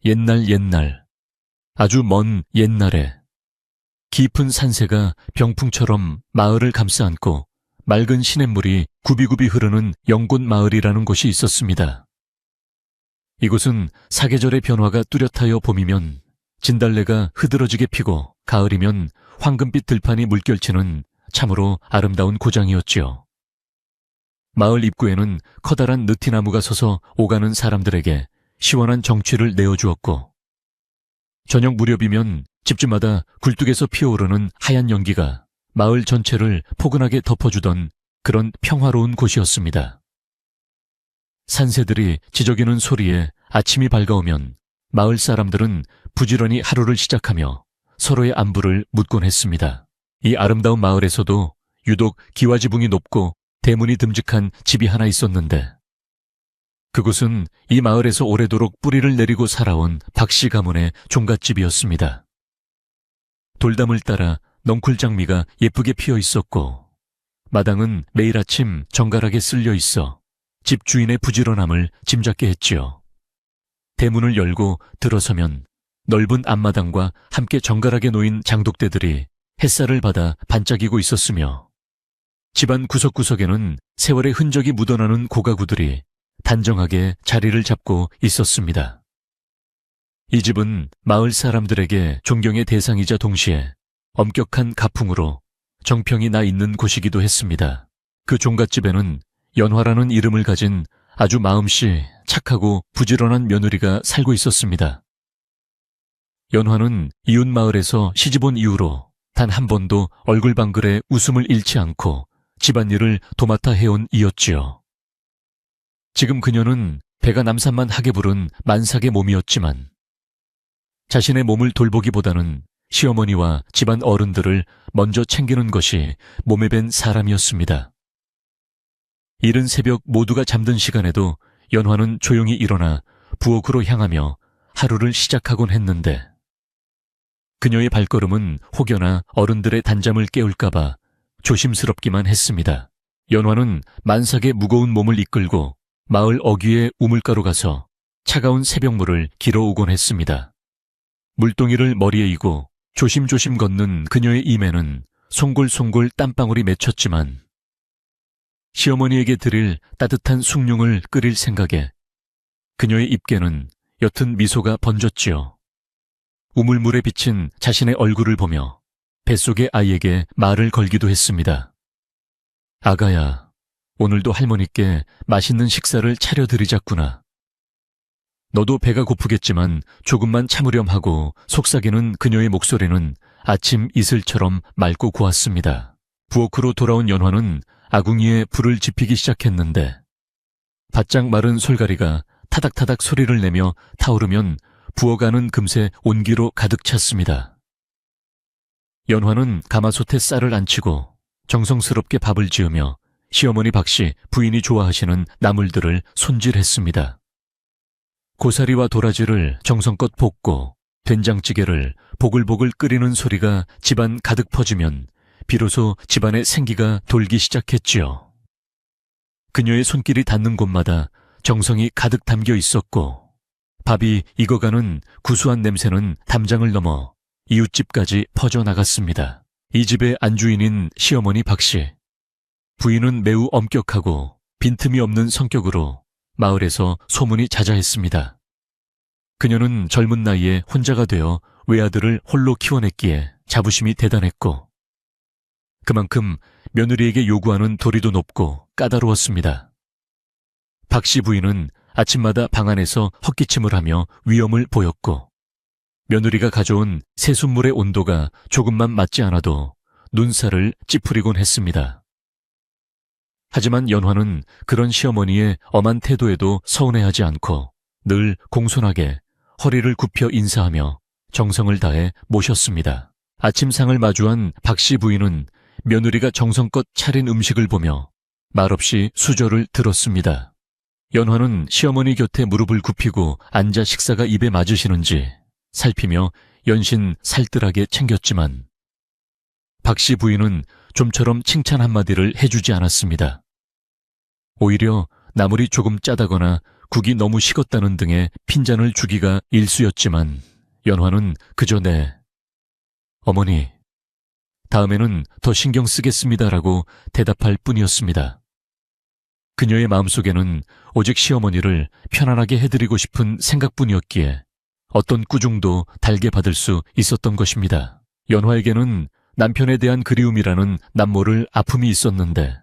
옛날, 아주 먼 옛날에 깊은 산세가 병풍처럼 마을을 감싸 안고 맑은 시냇물이 굽이굽이 흐르는 영곤 마을이라는 곳이 있었습니다. 이곳은 사계절의 변화가 뚜렷하여 봄이면 진달래가 흐드러지게 피고 가을이면 황금빛 들판이 물결치는 참으로 아름다운 고장이었지요. 마을 입구에는 커다란 느티나무가 서서 오가는 사람들에게 시원한 정취를 내어주었고, 저녁 무렵이면 집집마다 굴뚝에서 피어오르는 하얀 연기가 마을 전체를 포근하게 덮어주던 그런 평화로운 곳이었습니다. 산새들이 지저귀는 소리에 아침이 밝아오면 마을 사람들은 부지런히 하루를 시작하며 서로의 안부를 묻곤 했습니다. 이 아름다운 마을에서도 유독 기와지붕이 높고 대문이 듬직한 집이 하나 있었는데, 그곳은 이 마을에서 오래도록 뿌리를 내리고 살아온 박씨 가문의 종갓집이었습니다. 돌담을 따라 넝쿨장미가 예쁘게 피어 있었고, 마당은 매일 아침 정갈하게 쓸려 있어 집 주인의 부지런함을 짐작게 했지요. 대문을 열고 들어서면 넓은 앞마당과 함께 정갈하게 놓인 장독대들이 햇살을 받아 반짝이고 있었으며, 집안 구석구석에는 세월의 흔적이 묻어나는 고가구들이 단정하게 자리를 잡고 있었습니다. 이 집은 마을 사람들에게 존경의 대상이자 동시에 엄격한 가풍으로 정평이 나 있는 곳이기도 했습니다. 그 종갓집에는 연화라는 이름을 가진 아주 마음씨 착하고 부지런한 며느리가 살고 있었습니다. 연화는 이웃 마을에서 시집온 이후로 단 한 번도 얼굴방글에 웃음을 잃지 않고 집안일을 도맡아 해온 이였지요. 지금 그녀는 배가 남산만 하게 부른 만삭의 몸이었지만, 자신의 몸을 돌보기보다는 시어머니와 집안 어른들을 먼저 챙기는 것이 몸에 밴 사람이었습니다. 이른 새벽 모두가 잠든 시간에도 연화는 조용히 일어나 부엌으로 향하며 하루를 시작하곤 했는데, 그녀의 발걸음은 혹여나 어른들의 단잠을 깨울까봐 조심스럽기만 했습니다. 연화는 만삭의 무거운 몸을 이끌고 마을 어귀의 우물가로 가서 차가운 새벽물을 길어오곤 했습니다. 물동이를 머리에 이고 조심조심 걷는 그녀의 임에는 송골송골 땀방울이 맺혔지만, 시어머니에게 드릴 따뜻한 숭늉을 끓일 생각에 그녀의 입계는 옅은 미소가 번졌지요. 우물물에 비친 자신의 얼굴을 보며 뱃속의 아이에게 말을 걸기도 했습니다. 아가야, 오늘도 할머니께 맛있는 식사를 차려드리자꾸나. 너도 배가 고프겠지만 조금만 참으렴 하고 속삭이는 그녀의 목소리는 아침 이슬처럼 맑고 고왔습니다. 부엌으로 돌아온 연화는 아궁이에 불을 지피기 시작했는데, 바짝 마른 솔가리가 타닥타닥 소리를 내며 타오르면 부엌 안은 금세 온기로 가득 찼습니다. 연화는 가마솥에 쌀을 안치고 정성스럽게 밥을 지으며 시어머니 박씨 부인이 좋아하시는 나물들을 손질했습니다. 고사리와 도라지를 정성껏 볶고 된장찌개를 보글보글 끓이는 소리가 집안 가득 퍼지면 비로소 집안에 생기가 돌기 시작했지요. 그녀의 손길이 닿는 곳마다 정성이 가득 담겨 있었고, 밥이 익어가는 구수한 냄새는 담장을 넘어 이웃집까지 퍼져나갔습니다. 이 집의 안주인인 시어머니 박씨. 부인은 매우 엄격하고 빈틈이 없는 성격으로 마을에서 소문이 자자했습니다. 그녀는 젊은 나이에 혼자가 되어 외아들을 홀로 키워냈기에 자부심이 대단했고, 그만큼 며느리에게 요구하는 도리도 높고 까다로웠습니다. 박씨 부인은 아침마다 방 안에서 헛기침을 하며 위엄을 보였고, 며느리가 가져온 새순물의 온도가 조금만 맞지 않아도 눈살을 찌푸리곤 했습니다. 하지만 연화는 그런 시어머니의 엄한 태도에도 서운해하지 않고 늘 공손하게 허리를 굽혀 인사하며 정성을 다해 모셨습니다. 아침상을 마주한 박씨 부인은 며느리가 정성껏 차린 음식을 보며 말없이 수저를 들었습니다. 연화는 시어머니 곁에 무릎을 굽히고 앉아 식사가 입에 맞으시는지 살피며 연신 살뜰하게 챙겼지만, 박씨 부인은 좀처럼 칭찬 한마디를 해주지 않았습니다. 오히려 나물이 조금 짜다거나 국이 너무 식었다는 등의 핀잔을 주기가 일쑤였지만 연화는 그저 네, 어머니, 다음에는 더 신경 쓰겠습니다라고 대답할 뿐이었습니다. 그녀의 마음속에는 오직 시어머니를 편안하게 해드리고 싶은 생각뿐이었기에 어떤 꾸중도 달게 받을 수 있었던 것입니다. 연화에게는 남편에 대한 그리움이라는 남모를 아픔이 있었는데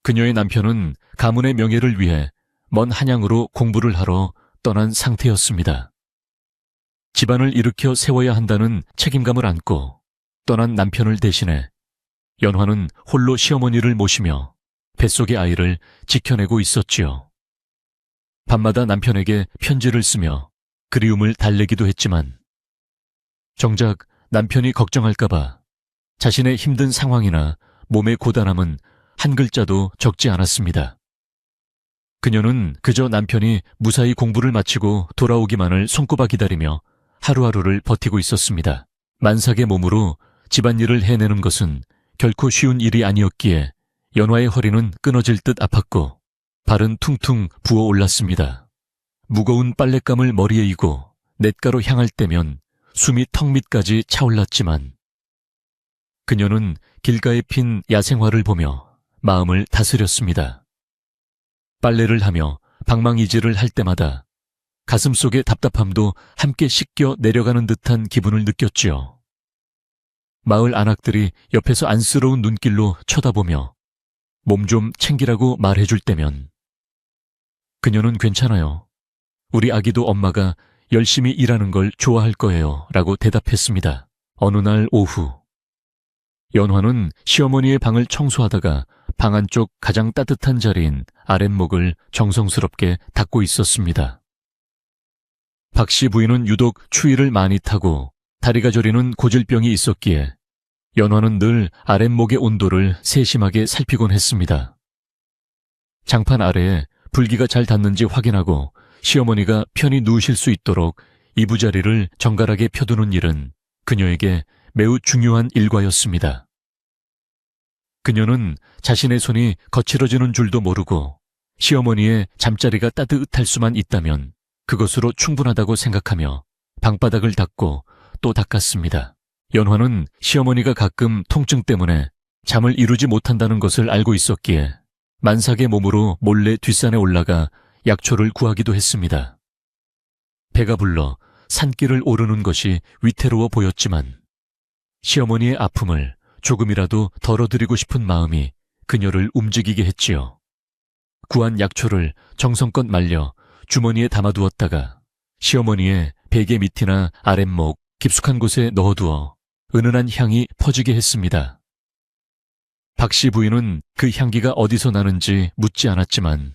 그녀의 남편은 가문의 명예를 위해 먼 한양으로 공부를 하러 떠난 상태였습니다. 집안을 일으켜 세워야 한다는 책임감을 안고 떠난 남편을 대신해 연화는 홀로 시어머니를 모시며 뱃속의 아이를 지켜내고 있었지요. 밤마다 남편에게 편지를 쓰며 그리움을 달래기도 했지만 정작 남편이 걱정할까봐 자신의 힘든 상황이나 몸의 고단함은 한 글자도 적지 않았습니다. 그녀는 그저 남편이 무사히 공부를 마치고 돌아오기만을 손꼽아 기다리며 하루하루를 버티고 있었습니다. 만삭의 몸으로 집안일을 해내는 것은 결코 쉬운 일이 아니었기에 연화의 허리는 끊어질 듯 아팠고 발은 퉁퉁 부어올랐습니다. 무거운 빨랫감을 머리에 이고 냇가로 향할 때면 숨이 턱 밑까지 차올랐지만 그녀는 길가에 핀 야생화를 보며 마음을 다스렸습니다. 빨래를 하며 방망이질을 할 때마다 가슴속의 답답함도 함께 씻겨 내려가는 듯한 기분을 느꼈지요. 마을 안악들이 옆에서 안쓰러운 눈길로 쳐다보며 몸 좀 챙기라고 말해줄 때면 그녀는 괜찮아요. 우리 아기도 엄마가 열심히 일하는 걸 좋아할 거예요 라고 대답했습니다. 어느 날 오후 연화는 시어머니의 방을 청소하다가 방 안쪽 가장 따뜻한 자리인 아랫목을 정성스럽게 닦고 있었습니다. 박씨 부인은 유독 추위를 많이 타고 다리가 저리는 고질병이 있었기에 연화는 늘 아랫목의 온도를 세심하게 살피곤 했습니다. 장판 아래에 불기가 잘 닿는지 확인하고 시어머니가 편히 누우실 수 있도록 이부자리를 정갈하게 펴두는 일은 그녀에게 매우 중요한 일과였습니다. 그녀는 자신의 손이 거칠어지는 줄도 모르고 시어머니의 잠자리가 따뜻할 수만 있다면 그것으로 충분하다고 생각하며 방바닥을 닦고 또 닦았습니다. 연화는 시어머니가 가끔 통증 때문에 잠을 이루지 못한다는 것을 알고 있었기에 만삭의 몸으로 몰래 뒷산에 올라가 약초를 구하기도 했습니다. 배가 불러 산길을 오르는 것이 위태로워 보였지만 시어머니의 아픔을 조금이라도 덜어드리고 싶은 마음이 그녀를 움직이게 했지요. 구한 약초를 정성껏 말려 주머니에 담아두었다가 시어머니의 베개 밑이나 아랫목 깊숙한 곳에 넣어두어 은은한 향이 퍼지게 했습니다. 박씨 부인은 그 향기가 어디서 나는지 묻지 않았지만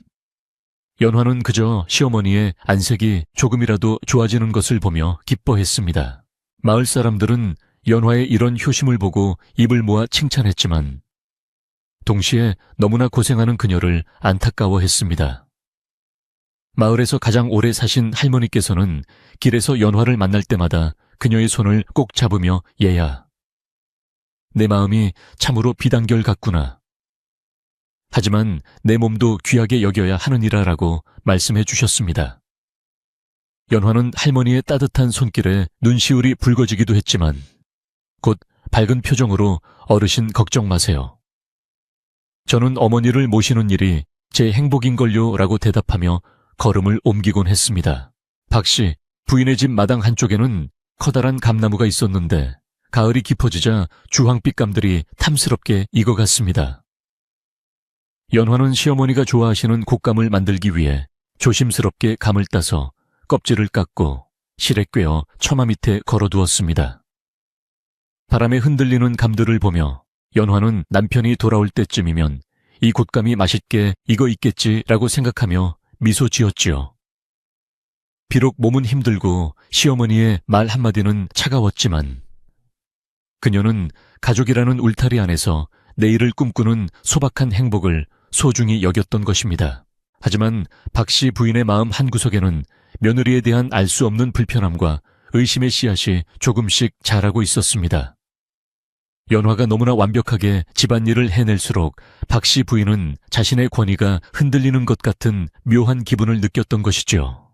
연화는 그저 시어머니의 안색이 조금이라도 좋아지는 것을 보며 기뻐했습니다. 마을 사람들은 연화의 이런 효심을 보고 입을 모아 칭찬했지만 동시에 너무나 고생하는 그녀를 안타까워했습니다. 마을에서 가장 오래 사신 할머니께서는 길에서 연화를 만날 때마다 그녀의 손을 꼭 잡으며 얘야, 내 마음이 참으로 비단결 같구나. 하지만 내 몸도 귀하게 여겨야 하느니라라고 말씀해 주셨습니다. 연화는 할머니의 따뜻한 손길에 눈시울이 붉어지기도 했지만 곧 밝은 표정으로 어르신 걱정 마세요. 저는 어머니를 모시는 일이 제 행복인걸요 라고 대답하며 걸음을 옮기곤 했습니다. 박씨, 부인의 집 마당 한쪽에는 커다란 감나무가 있었는데 가을이 깊어지자 주황빛감들이 탐스럽게 익어갔습니다. 연화는 시어머니가 좋아하시는 곶감을 만들기 위해 조심스럽게 감을 따서 껍질을 깎고 실에 꿰어 처마 밑에 걸어두었습니다. 바람에 흔들리는 감들을 보며 연화는 남편이 돌아올 때쯤이면 이 곶감이 맛있게 익어 있겠지라고 생각하며 미소 지었지요. 비록 몸은 힘들고 시어머니의 말 한마디는 차가웠지만 그녀는 가족이라는 울타리 안에서 내일을 꿈꾸는 소박한 행복을 소중히 여겼던 것입니다. 하지만 박씨 부인의 마음 한구석에는 며느리에 대한 알 수 없는 불편함과 의심의 씨앗이 조금씩 자라고 있었습니다. 연화가 너무나 완벽하게 집안일을 해낼수록 박 씨 부인은 자신의 권위가 흔들리는 것 같은 묘한 기분을 느꼈던 것이죠.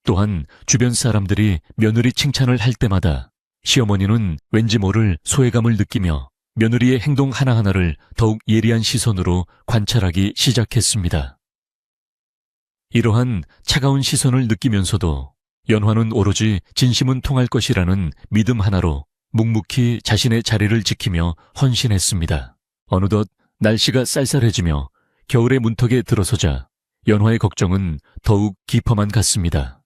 또한 주변 사람들이 며느리 칭찬을 할 때마다 시어머니는 왠지 모를 소외감을 느끼며 며느리의 행동 하나하나를 더욱 예리한 시선으로 관찰하기 시작했습니다. 이러한 차가운 시선을 느끼면서도 연화는 오로지 진심은 통할 것이라는 믿음 하나로 묵묵히 자신의 자리를 지키며 헌신했습니다. 어느덧 날씨가 쌀쌀해지며 겨울의 문턱에 들어서자 연화의 걱정은 더욱 깊어만 갔습니다.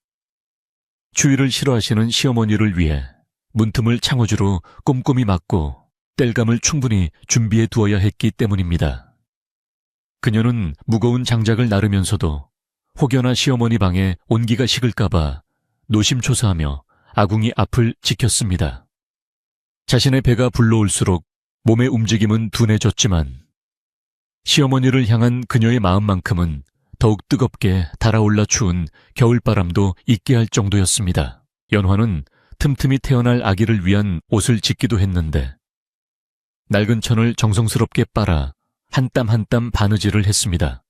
추위를 싫어하시는 시어머니를 위해 문틈을 창호지로 꼼꼼히 막고 땔감을 충분히 준비해 두어야 했기 때문입니다. 그녀는 무거운 장작을 나르면서도 혹여나 시어머니 방에 온기가 식을까봐 노심초사하며 아궁이 앞을 지켰습니다. 자신의 배가 불러올수록 몸의 움직임은 둔해졌지만 시어머니를 향한 그녀의 마음만큼은 더욱 뜨겁게 달아올라 추운 겨울바람도 잊게 할 정도였습니다. 연화는 틈틈이 태어날 아기를 위한 옷을 짓기도 했는데 낡은 천을 정성스럽게 빨아 한 땀 한 땀 바느질을 했습니다.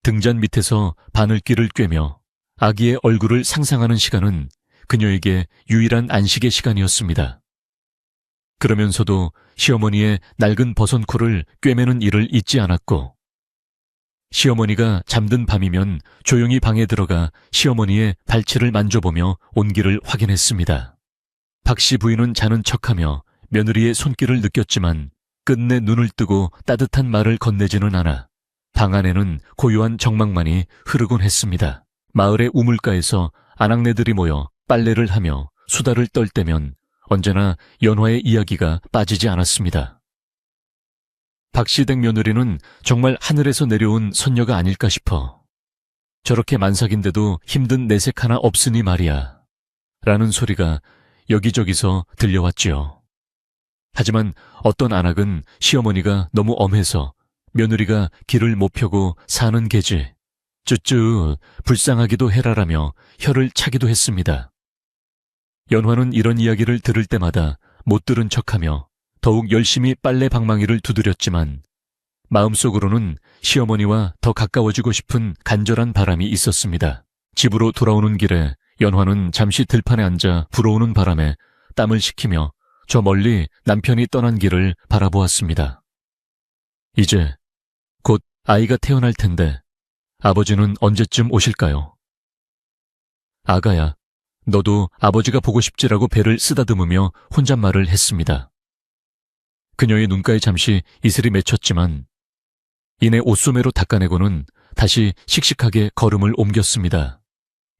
등잔 밑에서 바늘귀를 꿰며 아기의 얼굴을 상상하는 시간은 그녀에게 유일한 안식의 시간이었습니다. 그러면서도 시어머니의 낡은 버선코를 꿰매는 일을 잊지 않았고 시어머니가 잠든 밤이면 조용히 방에 들어가 시어머니의 발치를 만져보며 온기를 확인했습니다. 박 씨 부인은 자는 척하며 며느리의 손길을 느꼈지만 끝내 눈을 뜨고 따뜻한 말을 건네지는 않아 방 안에는 고요한 정막만이 흐르곤 했습니다. 마을의 우물가에서 아낙네들이 모여 빨래를 하며 수다를 떨 때면 언제나 연화의 이야기가 빠지지 않았습니다. 박씨댁 며느리는 정말 하늘에서 내려온 선녀가 아닐까 싶어. 저렇게 만삭인데도 힘든 내색 하나 없으니 말이야. 라는 소리가 여기저기서 들려왔지요. 하지만 어떤 안악은 시어머니가 너무 엄해서 며느리가 길을 못 펴고 사는 게지. 쭈쭈 불쌍하기도 해라라며 혀를 차기도 했습니다. 연화는 이런 이야기를 들을 때마다 못 들은 척하며 더욱 열심히 빨래 방망이를 두드렸지만 마음속으로는 시어머니와 더 가까워지고 싶은 간절한 바람이 있었습니다. 집으로 돌아오는 길에 연화는 잠시 들판에 앉아 불어오는 바람에 땀을 식히며 저 멀리 남편이 떠난 길을 바라보았습니다. 이제 곧 아이가 태어날 텐데 아버지는 언제쯤 오실까요? 아가야, 너도 아버지가 보고 싶지라고 배를 쓰다듬으며 혼잣말을 했습니다. 그녀의 눈가에 잠시 이슬이 맺혔지만 이내 옷소매로 닦아내고는 다시 씩씩하게 걸음을 옮겼습니다.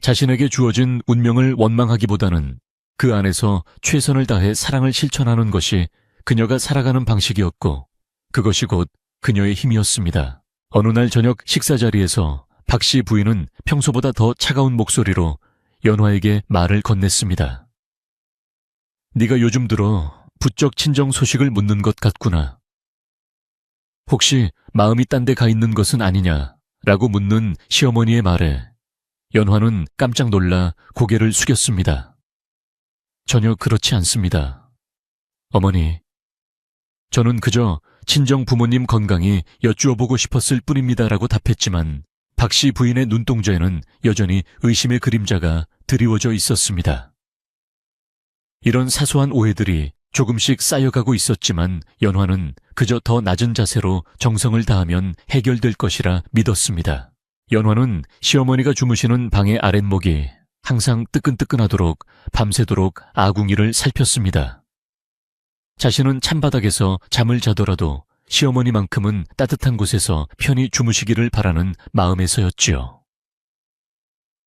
자신에게 주어진 운명을 원망하기보다는 그 안에서 최선을 다해 사랑을 실천하는 것이 그녀가 살아가는 방식이었고 그것이 곧 그녀의 힘이었습니다. 어느 날 저녁 식사 자리에서 박 씨 부인은 평소보다 더 차가운 목소리로 연화에게 말을 건넸습니다. 네가 요즘 들어 부쩍 친정 소식을 묻는 것 같구나. 혹시 마음이 딴 데 가 있는 것은 아니냐라고 묻는 시어머니의 말에 연화는 깜짝 놀라 고개를 숙였습니다. 전혀 그렇지 않습니다. 어머니, 저는 그저 친정 부모님 건강이 여쭈어보고 싶었을 뿐입니다라고 답했지만 박 씨 부인의 눈동자에는 여전히 의심의 그림자가 드리워져 있었습니다. 이런 사소한 오해들이 조금씩 쌓여가고 있었지만 연화는 그저 더 낮은 자세로 정성을 다하면 해결될 것이라 믿었습니다. 연화는 시어머니가 주무시는 방의 아랫목이 항상 뜨끈뜨끈하도록 밤새도록 아궁이를 살폈습니다. 자신은 찬바닥에서 잠을 자더라도 시어머니만큼은 따뜻한 곳에서 편히 주무시기를 바라는 마음에서였지요.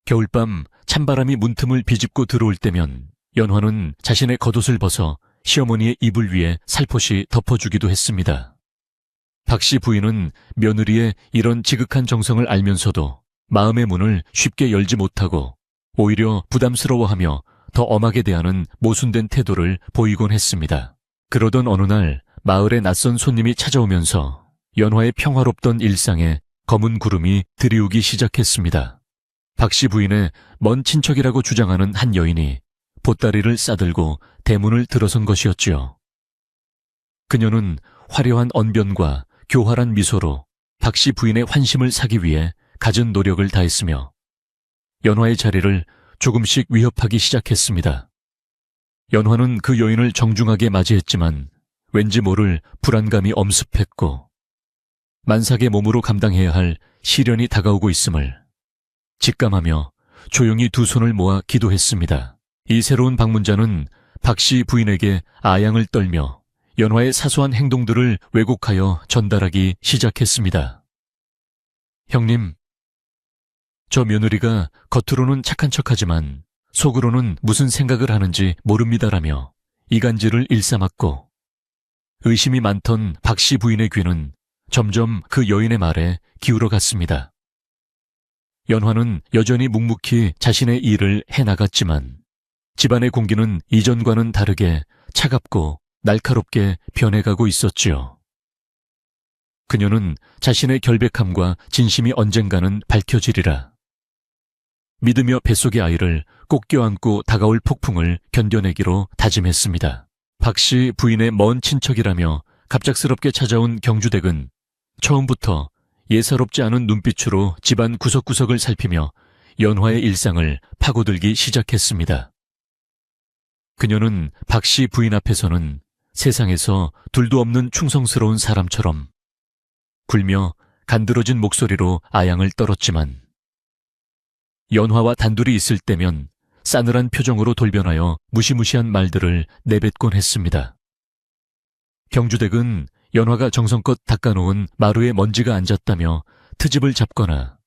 겨울밤 찬바람이 문틈을 비집고 들어올 때면 연화는 자신의 겉옷을 벗어 시어머니의 이불 위에 살포시 덮어주기도 했습니다. 박 씨 부인은 며느리의 이런 지극한 정성을 알면서도 마음의 문을 쉽게 열지 못하고 오히려 부담스러워하며 더 엄하게 대하는 모순된 태도를 보이곤 했습니다. 그러던 어느 날 마을에 낯선 손님이 찾아오면서 연화의 평화롭던 일상에 검은 구름이 드리우기 시작했습니다. 박 씨 부인의 먼 친척이라고 주장하는 한 여인이 보따리를 싸들고 대문을 들어선 것이었지요. 그녀는 화려한 언변과 교활한 미소로 박 씨 부인의 환심을 사기 위해 갖은 노력을 다했으며 연화의 자리를 조금씩 위협하기 시작했습니다. 연화는 그 여인을 정중하게 맞이했지만 왠지 모를 불안감이 엄습했고 만삭의 몸으로 감당해야 할 시련이 다가오고 있음을 직감하며 조용히 두 손을 모아 기도했습니다. 이 새로운 방문자는 박 씨 부인에게 아양을 떨며 연화의 사소한 행동들을 왜곡하여 전달하기 시작했습니다. 형님, 저 며느리가 겉으로는 착한 척하지만 속으로는 무슨 생각을 하는지 모릅니다라며 이간질을 일삼았고 의심이 많던 박 씨 부인의 귀는 점점 그 여인의 말에 기울어 갔습니다. 연화는 여전히 묵묵히 자신의 일을 해나갔지만 집안의 공기는 이전과는 다르게 차갑고 날카롭게 변해가고 있었지요. 그녀는 자신의 결백함과 진심이 언젠가는 밝혀지리라. 믿으며 뱃속의 아이를 꼭 껴안고 다가올 폭풍을 견뎌내기로 다짐했습니다. 박 씨 부인의 먼 친척이라며 갑작스럽게 찾아온 경주댁은 처음부터 예사롭지 않은 눈빛으로 집안 구석구석을 살피며 연화의 일상을 파고들기 시작했습니다. 그녀는 박 씨 부인 앞에서는 세상에서 둘도 없는 충성스러운 사람처럼 굴며 간드러진 목소리로 아양을 떨었지만 연화와 단둘이 있을 때면 싸늘한 표정으로 돌변하여 무시무시한 말들을 내뱉곤 했습니다. 경주댁은 연화가 정성껏 닦아놓은 마루에 먼지가 앉았다며 트집을 잡거나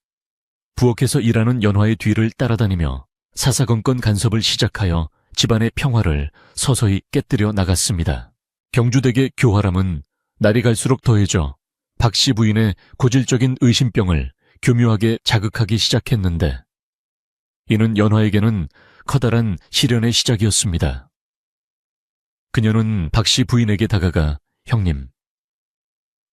부엌에서 일하는 연화의 뒤를 따라다니며 사사건건 간섭을 시작하여 집안의 평화를 서서히 깨뜨려 나갔습니다. 경주댁의 교활함은 날이 갈수록 더해져 박 씨 부인의 고질적인 의심병을 교묘하게 자극하기 시작했는데 이는 연화에게는 커다란 시련의 시작이었습니다. 그녀는 박 씨 부인에게 다가가 형님,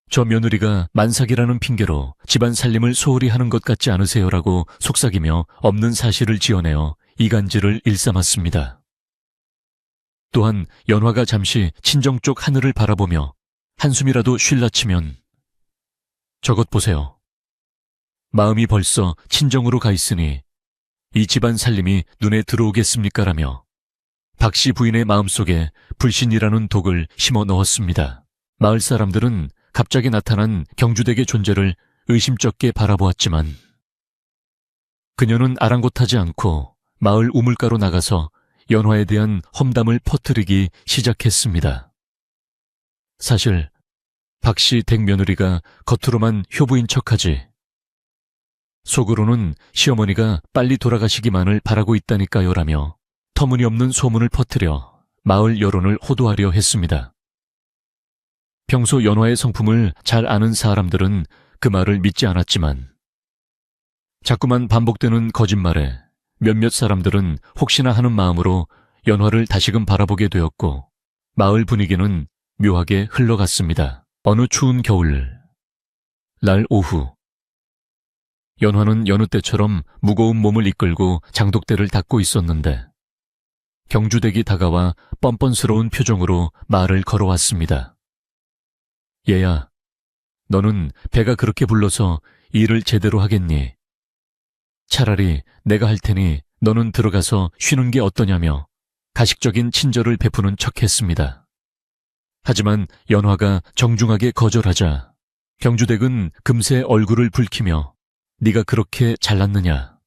저 며느리가 만삭이라는 핑계로 집안 살림을 소홀히 하는 것 같지 않으세요라고 속삭이며 없는 사실을 지어내어 이간질을 일삼았습니다. 또한 연화가 잠시 친정 쪽 하늘을 바라보며 한숨이라도 쉴라 치면 저것 보세요. 마음이 벌써 친정으로 가 있으니 이 집안 살림이 눈에 들어오겠습니까라며 박 씨 부인의 마음속에 불신이라는 독을 심어 넣었습니다. 마을 사람들은 갑자기 나타난 경주댁의 존재를 의심쩍게 바라보았지만 그녀는 아랑곳하지 않고 마을 우물가로 나가서 연화에 대한 험담을 퍼뜨리기 시작했습니다. 사실 박 씨 댁 며느리가 겉으로만 효부인 척하지 속으로는 시어머니가 빨리 돌아가시기만을 바라고 있다니까요라며 터무니없는 소문을 퍼뜨려 마을 여론을 호도하려 했습니다. 평소 연화의 성품을 잘 아는 사람들은 그 말을 믿지 않았지만 자꾸만 반복되는 거짓말에 몇몇 사람들은 혹시나 하는 마음으로 연화를 다시금 바라보게 되었고 마을 분위기는 묘하게 흘러갔습니다. 어느 추운 겨울 날 오후 연화는 여느 때처럼 무거운 몸을 이끌고 장독대를 닦고 있었는데 경주댁이 다가와 뻔뻔스러운 표정으로 말을 걸어왔습니다. 얘야, 너는 배가 그렇게 불러서 일을 제대로 하겠니? 차라리 내가 할 테니 너는 들어가서 쉬는 게 어떠냐며 가식적인 친절을 베푸는 척했습니다. 하지만 연화가 정중하게 거절하자 경주댁은 금세 얼굴을 붉히며 네가 그렇게 잘났느냐?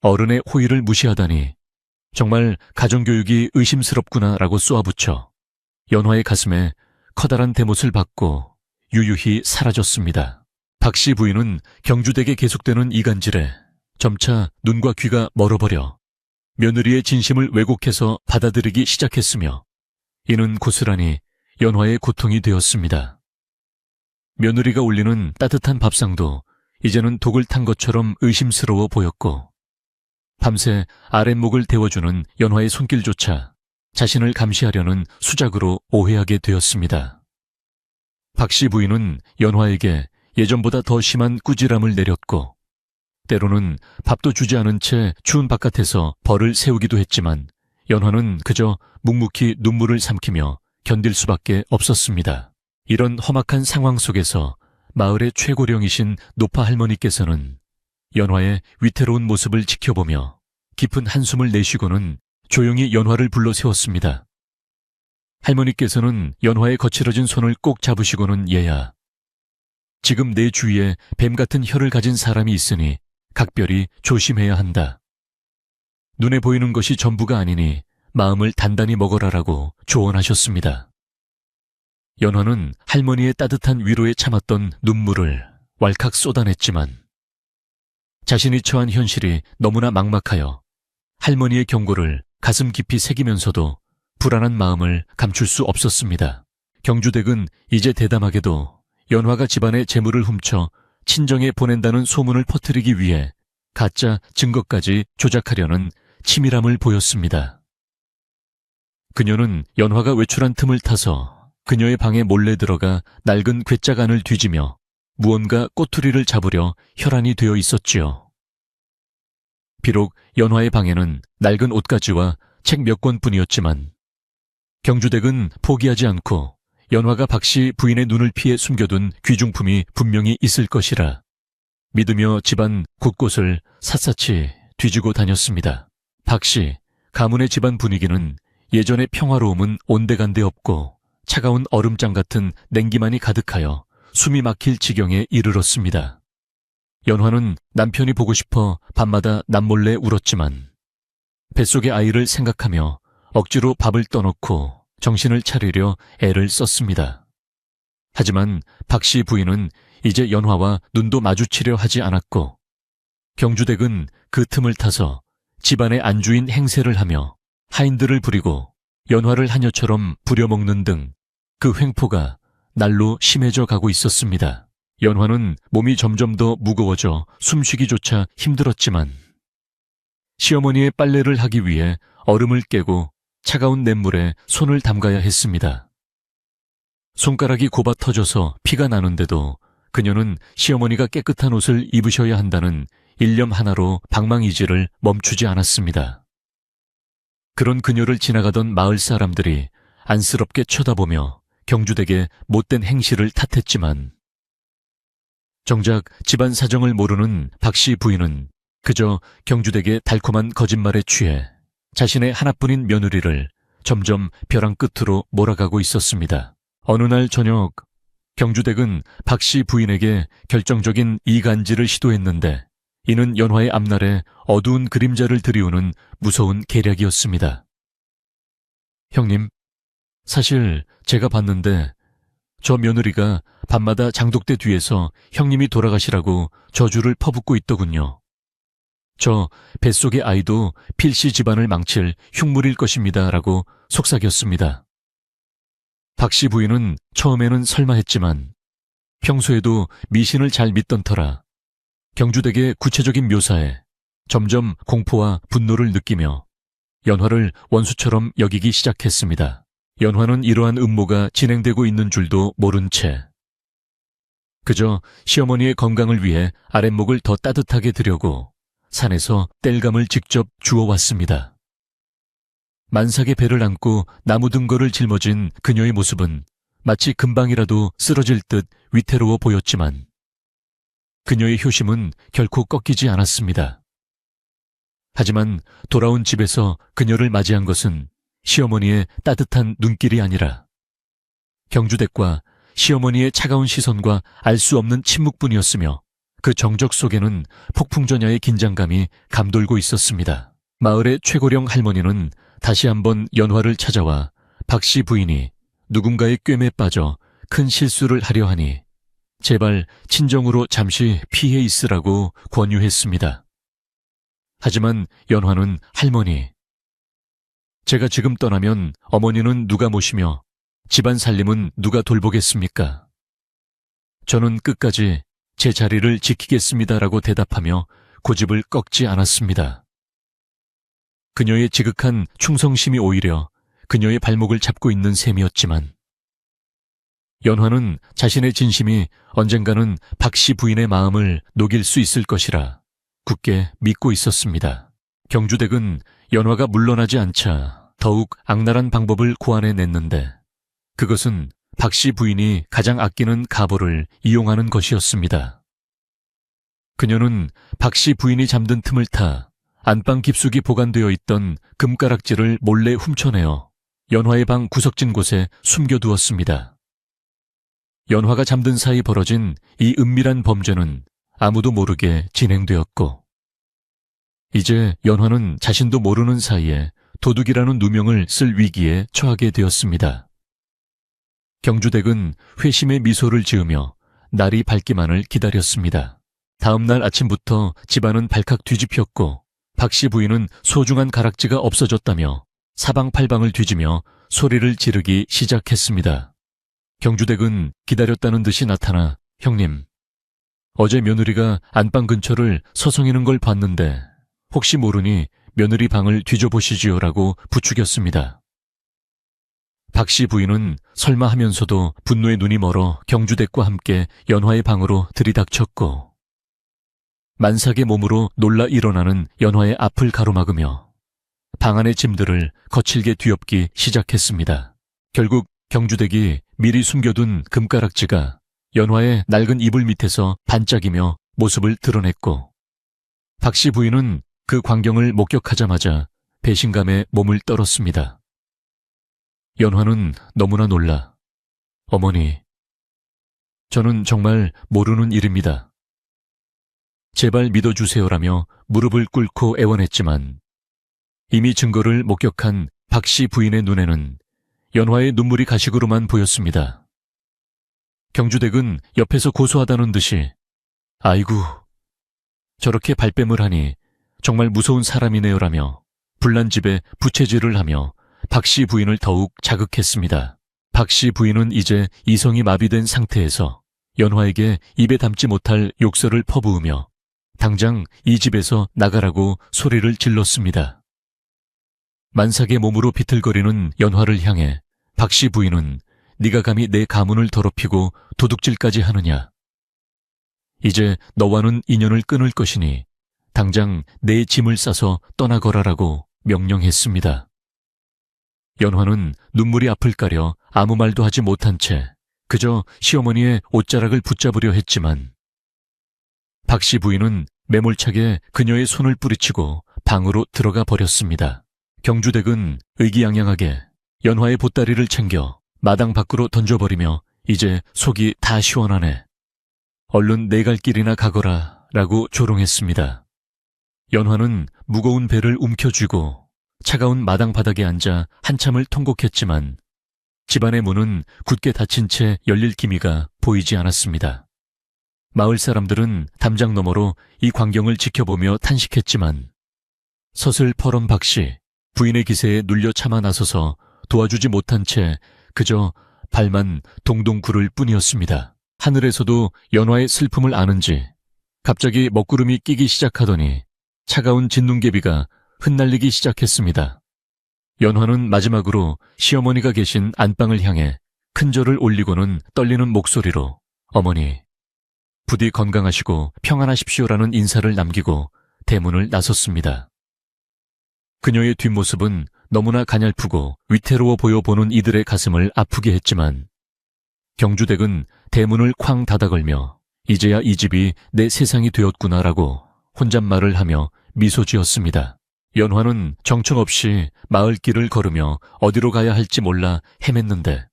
어른의 호의를 무시하다니 정말 가정교육이 의심스럽구나라고 쏘아붙여 연화의 가슴에 커다란 대못을 받고 유유히 사라졌습니다. 박 씨 부인은 경주댁에 계속되는 이간질에 점차 눈과 귀가 멀어버려 며느리의 진심을 왜곡해서 받아들이기 시작했으며 이는 고스란히 연화의 고통이 되었습니다. 며느리가 올리는 따뜻한 밥상도 이제는 독을 탄 것처럼 의심스러워 보였고 밤새 아랫목을 데워주는 연화의 손길조차 자신을 감시하려는 수작으로 오해하게 되었습니다. 박 씨 부인은 연화에게 예전보다 더 심한 꾸지람을 내렸고 때로는 밥도 주지 않은 채 추운 바깥에서 벌을 세우기도 했지만 연화는 그저 묵묵히 눈물을 삼키며 견딜 수밖에 없었습니다. 이런 험악한 상황 속에서 마을의 최고령이신 노파 할머니께서는 연화의 위태로운 모습을 지켜보며 깊은 한숨을 내쉬고는 조용히 연화를 불러 세웠습니다. 할머니께서는 연화의 거칠어진 손을 꼭 잡으시고는 얘야, 지금 내 주위에 뱀 같은 혀를 가진 사람이 있으니 각별히 조심해야 한다. 눈에 보이는 것이 전부가 아니니 마음을 단단히 먹어라라고 조언하셨습니다. 연화는 할머니의 따뜻한 위로에 참았던 눈물을 왈칵 쏟아냈지만 자신이 처한 현실이 너무나 막막하여 할머니의 경고를 가슴 깊이 새기면서도 불안한 마음을 감출 수 없었습니다. 경주댁은 이제 대담하게도 연화가 집안의 재물을 훔쳐 친정에 보낸다는 소문을 퍼뜨리기 위해 가짜 증거까지 조작하려는 치밀함을 보였습니다. 그녀는 연화가 외출한 틈을 타서 그녀의 방에 몰래 들어가 낡은 괴짝 안을 뒤지며 무언가 꼬투리를 잡으려 혈안이 되어 있었지요. 비록 연화의 방에는 낡은 옷가지와 책 몇 권뿐이었지만 경주댁은 포기하지 않고 연화가 박씨 부인의 눈을 피해 숨겨둔 귀중품이 분명히 있을 것이라 믿으며 집안 곳곳을 샅샅이 뒤지고 다녔습니다. 박씨, 가문의 집안 분위기는 예전의 평화로움은 온데간데 없고 차가운 얼음장 같은 냉기만이 가득하여 숨이 막힐 지경에 이르렀습니다. 연화는 남편이 보고 싶어 밤마다 남몰래 울었지만 뱃속의 아이를 생각하며 억지로 밥을 떠놓고 정신을 차리려 애를 썼습니다. 하지만 박씨 부인은 이제 연화와 눈도 마주치려 하지 않았고 경주댁은 그 틈을 타서 집안의 안주인 행세를 하며 하인들을 부리고 연화를 하녀처럼 부려먹는 등 그 횡포가 날로 심해져 가고 있었습니다. 연화는 몸이 점점 더 무거워져 숨쉬기조차 힘들었지만 시어머니의 빨래를 하기 위해 얼음을 깨고 차가운 냇물에 손을 담가야 했습니다. 손가락이 곱아 터져서 피가 나는데도 그녀는 시어머니가 깨끗한 옷을 입으셔야 한다는 일념 하나로 방망이질을 멈추지 않았습니다. 그런 그녀를 지나가던 마을 사람들이 안쓰럽게 쳐다보며 경주댁의 못된 행실을 탓했지만 정작 집안 사정을 모르는 박씨 부인은 그저 경주댁의 달콤한 거짓말에 취해 자신의 하나뿐인 며느리를 점점 벼랑 끝으로 몰아가고 있었습니다. 어느 날 저녁 경주댁은 박씨 부인에게 결정적인 이간질을 시도했는데 이는 연화의 앞날에 어두운 그림자를 들이우는 무서운 계략이었습니다. 형님, 사실 제가 봤는데 저 며느리가 밤마다 장독대 뒤에서 형님이 돌아가시라고 저주를 퍼붓고 있더군요. 저 뱃속의 아이도 필시 집안을 망칠 흉물일 것입니다. 라고 속삭였습니다. 박씨 부인은 처음에는 설마 했지만 평소에도 미신을 잘 믿던 터라 경주댁의 구체적인 묘사에 점점 공포와 분노를 느끼며 연화를 원수처럼 여기기 시작했습니다. 연화는 이러한 음모가 진행되고 있는 줄도 모른 채 그저 시어머니의 건강을 위해 아랫목을 더 따뜻하게 드려고 산에서 땔감을 직접 주워왔습니다. 만삭의 배를 안고 나무 등거를 짊어진 그녀의 모습은 마치 금방이라도 쓰러질 듯 위태로워 보였지만 그녀의 효심은 결코 꺾이지 않았습니다. 하지만 돌아온 집에서 그녀를 맞이한 것은 시어머니의 따뜻한 눈길이 아니라 경주댁과 시어머니의 차가운 시선과 알 수 없는 침묵뿐이었으며 그 정적 속에는 폭풍전야의 긴장감이 감돌고 있었습니다. 마을의 최고령 할머니는 다시 한번 연화를 찾아와 박씨 부인이 누군가의 꿰매에 빠져 큰 실수를 하려 하니 제발 친정으로 잠시 피해 있으라고 권유했습니다. 하지만 연화는 할머니, 제가 지금 떠나면 어머니는 누가 모시며 집안 살림은 누가 돌보겠습니까? 저는 끝까지 제 자리를 지키겠습니다라고 대답하며 고집을 꺾지 않았습니다. 그녀의 지극한 충성심이 오히려 그녀의 발목을 잡고 있는 셈이었지만 연화는 자신의 진심이 언젠가는 박씨 부인의 마음을 녹일 수 있을 것이라 굳게 믿고 있었습니다. 경주댁은 연화가 물러나지 않자 더욱 악랄한 방법을 고안해냈는데 그것은 박 씨 부인이 가장 아끼는 가보를 이용하는 것이었습니다. 그녀는 박 씨 부인이 잠든 틈을 타 안방 깊숙이 보관되어 있던 금가락지를 몰래 훔쳐내어 연화의 방 구석진 곳에 숨겨두었습니다. 연화가 잠든 사이 벌어진 이 은밀한 범죄는 아무도 모르게 진행되었고, 이제 연화는 자신도 모르는 사이에 도둑이라는 누명을 쓸 위기에 처하게 되었습니다. 경주댁은 회심의 미소를 지으며 날이 밝기만을 기다렸습니다. 다음 날 아침부터 집안은 발칵 뒤집혔고 박 씨 부인은 소중한 가락지가 없어졌다며 사방팔방을 뒤지며 소리를 지르기 시작했습니다. 경주댁은 기다렸다는 듯이 나타나 형님, 어제 며느리가 안방 근처를 서성이는 걸 봤는데 혹시 모르니 며느리 방을 뒤져보시지요라고 부추겼습니다. 박 씨 부인은 설마 하면서도 분노에 눈이 멀어 경주댁과 함께 연화의 방으로 들이닥쳤고 만삭의 몸으로 놀라 일어나는 연화의 앞을 가로막으며 방 안의 짐들을 거칠게 뒤엎기 시작했습니다. 결국 경주댁이 미리 숨겨둔 금가락지가 연화의 낡은 이불 밑에서 반짝이며 모습을 드러냈고 박 씨 부인은 그 광경을 목격하자마자 배신감에 몸을 떨었습니다. 연화는 너무나 놀라 어머니, 저는 정말 모르는 일입니다. 제발 믿어주세요라며 무릎을 꿇고 애원했지만 이미 증거를 목격한 박 씨 부인의 눈에는 연화의 눈물이 가식으로만 보였습니다. 경주댁은 옆에서 고소하다는 듯이 아이고, 저렇게 발뺌을 하니 정말 무서운 사람이네요라며 불난 집에 부채질을 하며 박 씨 부인을 더욱 자극했습니다. 박 씨 부인은 이제 이성이 마비된 상태에서 연화에게 입에 담지 못할 욕설을 퍼부으며 당장 이 집에서 나가라고 소리를 질렀습니다. 만삭의 몸으로 비틀거리는 연화를 향해 박 씨 부인은 네가 감히 내 가문을 더럽히고 도둑질까지 하느냐. 이제 너와는 인연을 끊을 것이니 당장 내 짐을 싸서 떠나거라라고 명령했습니다. 연화는 눈물이 앞을 가려 아무 말도 하지 못한 채 그저 시어머니의 옷자락을 붙잡으려 했지만 박 씨 부인은 매몰차게 그녀의 손을 뿌리치고 방으로 들어가 버렸습니다. 경주댁은 의기양양하게 연화의 보따리를 챙겨 마당 밖으로 던져버리며 이제 속이 다 시원하네. 얼른 내 갈 길이나 가거라 라고 조롱했습니다. 연화는 무거운 배를 움켜쥐고 차가운 마당 바닥에 앉아 한참을 통곡했지만 집안의 문은 굳게 닫힌 채 열릴 기미가 보이지 않았습니다. 마을 사람들은 담장 너머로 이 광경을 지켜보며 탄식했지만 서슬퍼런 박 씨, 부인의 기세에 눌려 참아 나서서 도와주지 못한 채 그저 발만 동동 구를 뿐이었습니다. 하늘에서도 연화의 슬픔을 아는지 갑자기 먹구름이 끼기 시작하더니 차가운 진눈개비가 흩날리기 시작했습니다. 연화는 마지막으로 시어머니가 계신 안방을 향해 큰 절을 올리고는 떨리는 목소리로 어머니, 부디 건강하시고 평안하십시오라는 인사를 남기고 대문을 나섰습니다. 그녀의 뒷모습은 너무나 가냘프고 위태로워 보여 보는 이들의 가슴을 아프게 했지만 경주댁은 대문을 쾅 닫아걸며 이제야 이 집이 내 세상이 되었구나라고 혼잣말을 하며 미소 지었습니다. 연화는 정처없이 마을길을 걸으며 어디로 가야 할지 몰라 헤맸는데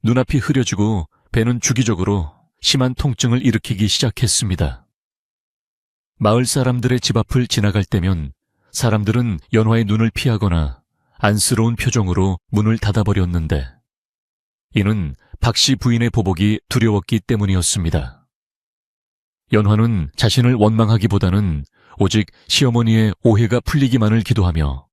눈앞이 흐려지고 배는 주기적으로 심한 통증을 일으키기 시작했습니다. 마을 사람들의 집 앞을 지나갈 때면 사람들은 연화의 눈을 피하거나 안쓰러운 표정으로 문을 닫아버렸는데 이는 박 씨 부인의 보복이 두려웠기 때문이었습니다. 연화는 자신을 원망하기보다는 오직 시어머니의 오해가 풀리기만을 기도하며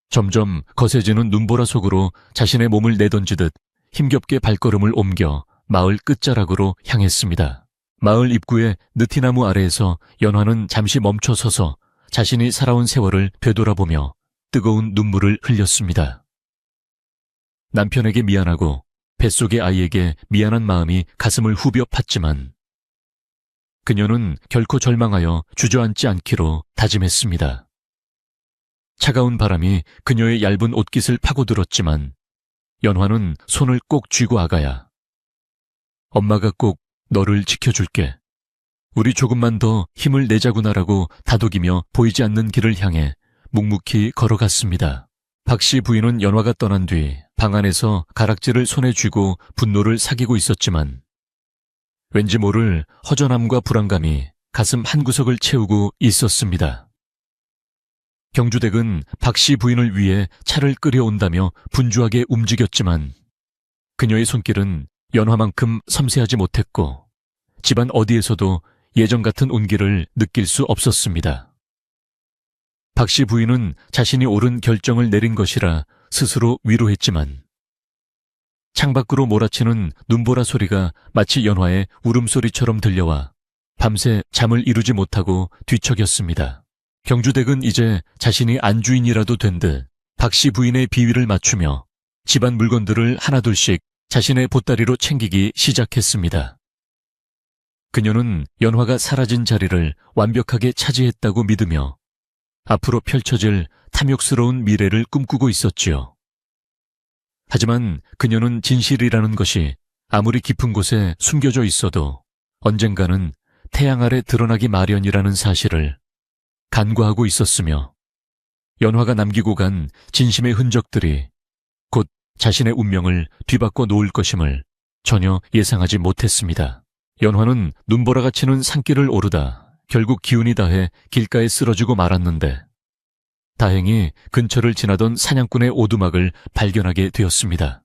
점점 거세지는 눈보라 속으로 자신의 몸을 내던지듯 힘겹게 발걸음을 옮겨 마을 끝자락으로 향했습니다. 마을 입구의 느티나무 아래에서 연화는 잠시 멈춰 서서 자신이 살아온 세월을 되돌아보며 뜨거운 눈물을 흘렸습니다. 남편에게 미안하고 뱃속의 아이에게 미안한 마음이 가슴을 후벼 팠지만 그녀는 결코 절망하여 주저앉지 않기로 다짐했습니다. 차가운 바람이 그녀의 얇은 옷깃을 파고들었지만 연화는 손을 꼭 쥐고 아가야. 엄마가 꼭 너를 지켜줄게. 우리 조금만 더 힘을 내자구나라고 다독이며 보이지 않는 길을 향해 묵묵히 걸어갔습니다. 박씨 부인은 연화가 떠난 뒤 방 안에서 가락지를 손에 쥐고 분노를 사귀고 있었지만 왠지 모를 허전함과 불안감이 가슴 한구석을 채우고 있었습니다. 경주댁은 박씨 부인을 위해 차를 끓여온다며 분주하게 움직였지만 그녀의 손길은 연화만큼 섬세하지 못했고 집안 어디에서도 예전 같은 온기를 느낄 수 없었습니다. 박씨 부인은 자신이 옳은 결정을 내린 것이라 스스로 위로했지만 창밖으로 몰아치는 눈보라 소리가 마치 연화의 울음소리처럼 들려와 밤새 잠을 이루지 못하고 뒤척였습니다. 경주댁은 이제 자신이 안주인이라도 된 듯 박씨 부인의 비위를 맞추며 집안 물건들을 하나둘씩 자신의 보따리로 챙기기 시작했습니다. 그녀는 연화가 사라진 자리를 완벽하게 차지했다고 믿으며 앞으로 펼쳐질 탐욕스러운 미래를 꿈꾸고 있었지요. 하지만 그녀는 진실이라는 것이 아무리 깊은 곳에 숨겨져 있어도 언젠가는 태양 아래 드러나기 마련이라는 사실을 간과하고 있었으며 연화가 남기고 간 진심의 흔적들이 곧 자신의 운명을 뒤바꿔 놓을 것임을 전혀 예상하지 못했습니다. 연화는 눈보라가 치는 산길을 오르다 결국 기운이 다해 길가에 쓰러지고 말았는데 다행히 근처를 지나던 사냥꾼의 오두막을 발견하게 되었습니다.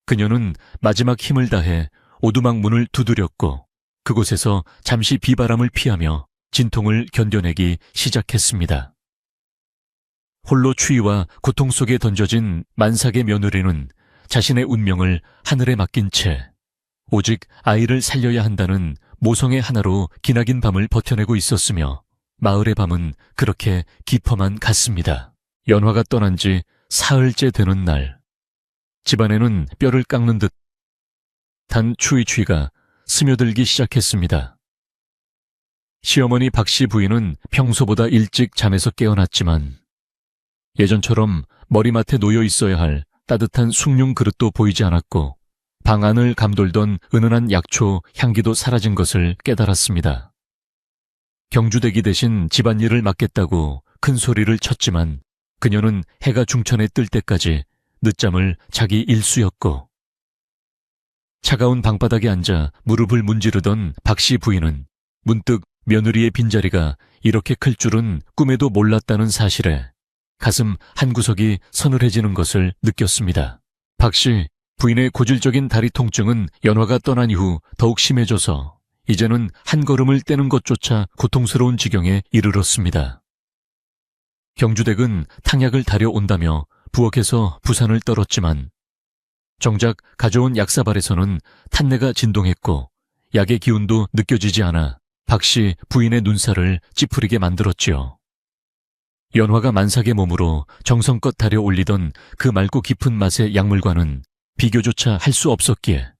그녀는 마지막 힘을 다해 오두막 문을 두드렸고 그곳에서 잠시 비바람을 피하며 진통을 견뎌내기 시작했습니다. 홀로 추위와 고통 속에 던져진 만삭의 며느리는 자신의 운명을 하늘에 맡긴 채 오직 아이를 살려야 한다는 모성의 하나로 기나긴 밤을 버텨내고 있었으며 마을의 밤은 그렇게 깊어만 갔습니다. 연화가 떠난 지 사흘째 되는 날, 집안에는 뼈를 깎는 듯한 추위가 스며들기 시작했습니다. 시어머니 박씨 부인은 평소보다 일찍 잠에서 깨어났지만 예전처럼 머리맡에 놓여 있어야 할 따뜻한 숭늉 그릇도 보이지 않았고 방 안을 감돌던 은은한 약초 향기도 사라진 것을 깨달았습니다. 경주대기 대신 집안일을 맡겠다고 큰 소리를 쳤지만 그녀는 해가 중천에 뜰 때까지 늦잠을 자기 일쑤였고 차가운 방바닥에 앉아 무릎을 문지르던 박씨 부인은 문득 며느리의 빈자리가 이렇게 클 줄은 꿈에도 몰랐다는 사실에 가슴 한구석이 서늘해지는 것을 느꼈습니다. 박씨 부인의 고질적인 다리 통증은 연화가 떠난 이후 더욱 심해져서 이제는 한 걸음을 떼는 것조차 고통스러운 지경에 이르렀습니다. 경주댁은 탕약을 다려온다며 부엌에서 부산을 떨었지만 정작 가져온 약사발에서는 탄내가 진동했고 약의 기운도 느껴지지 않아 박씨 부인의 눈살을 찌푸리게 만들었지요. 연화가 만삭의 몸으로 정성껏 다려올리던 그 맑고 깊은 맛의 약물과는 비교조차 할 수 없었기에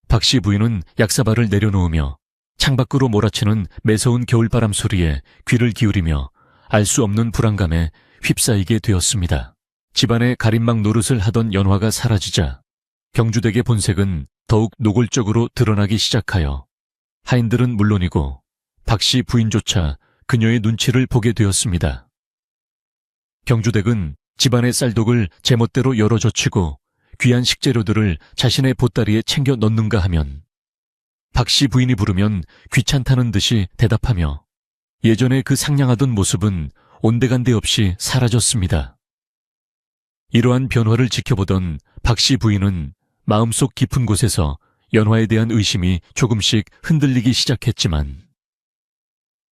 박씨 부인은 약사발을 내려놓으며 창밖으로 몰아치는 매서운 겨울바람 소리에 귀를 기울이며 알 수 없는 불안감에 휩싸이게 되었습니다. 집안의 가림막 노릇을 하던 연화가 사라지자 경주댁의 본색은 더욱 노골적으로 드러나기 시작하여 하인들은 물론이고 박씨 부인조차 그녀의 눈치를 보게 되었습니다. 경주댁은 집안의 쌀독을 제멋대로 열어젖히고 귀한 식재료들을 자신의 보따리에 챙겨 넣는가 하면 박씨 부인이 부르면 귀찮다는 듯이 대답하며 예전에 그 상냥하던 모습은 온데간데 없이 사라졌습니다. 이러한 변화를 지켜보던 박씨 부인은 마음속 깊은 곳에서 연화에 대한 의심이 조금씩 흔들리기 시작했지만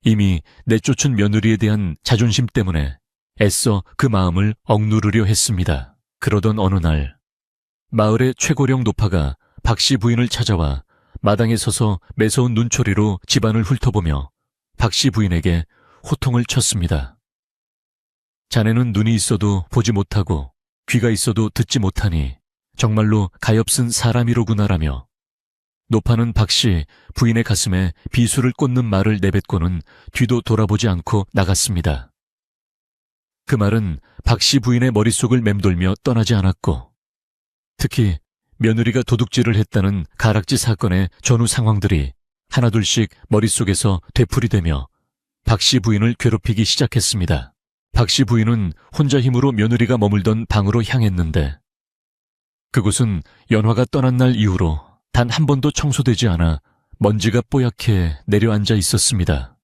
이미 내쫓은 며느리에 대한 자존심 때문에 애써 그 마음을 억누르려 했습니다. 그러던 어느 날 마을의 최고령 노파가 박씨 부인을 찾아와 마당에 서서 매서운 눈초리로 집안을 훑어보며 박씨 부인에게 호통을 쳤습니다. 자네는 눈이 있어도 보지 못하고 귀가 있어도 듣지 못하니 정말로 가엾은 사람이로구나라며 노파는 박씨 부인의 가슴에 비수를 꽂는 말을 내뱉고는 뒤도 돌아보지 않고 나갔습니다. 그 말은 박 씨 부인의 머릿속을 맴돌며 떠나지 않았고, 특히 며느리가 도둑질을 했다는 가락지 사건의 전후 상황들이 하나둘씩 머릿속에서 되풀이되며 박 씨 부인을 괴롭히기 시작했습니다. 박 씨 부인은 혼자 힘으로 며느리가 머물던 방으로 향했는데, 그곳은 연화가 떠난 날 이후로 단 한 번도 청소되지 않아 먼지가 뽀얗게 내려앉아 있었습니다.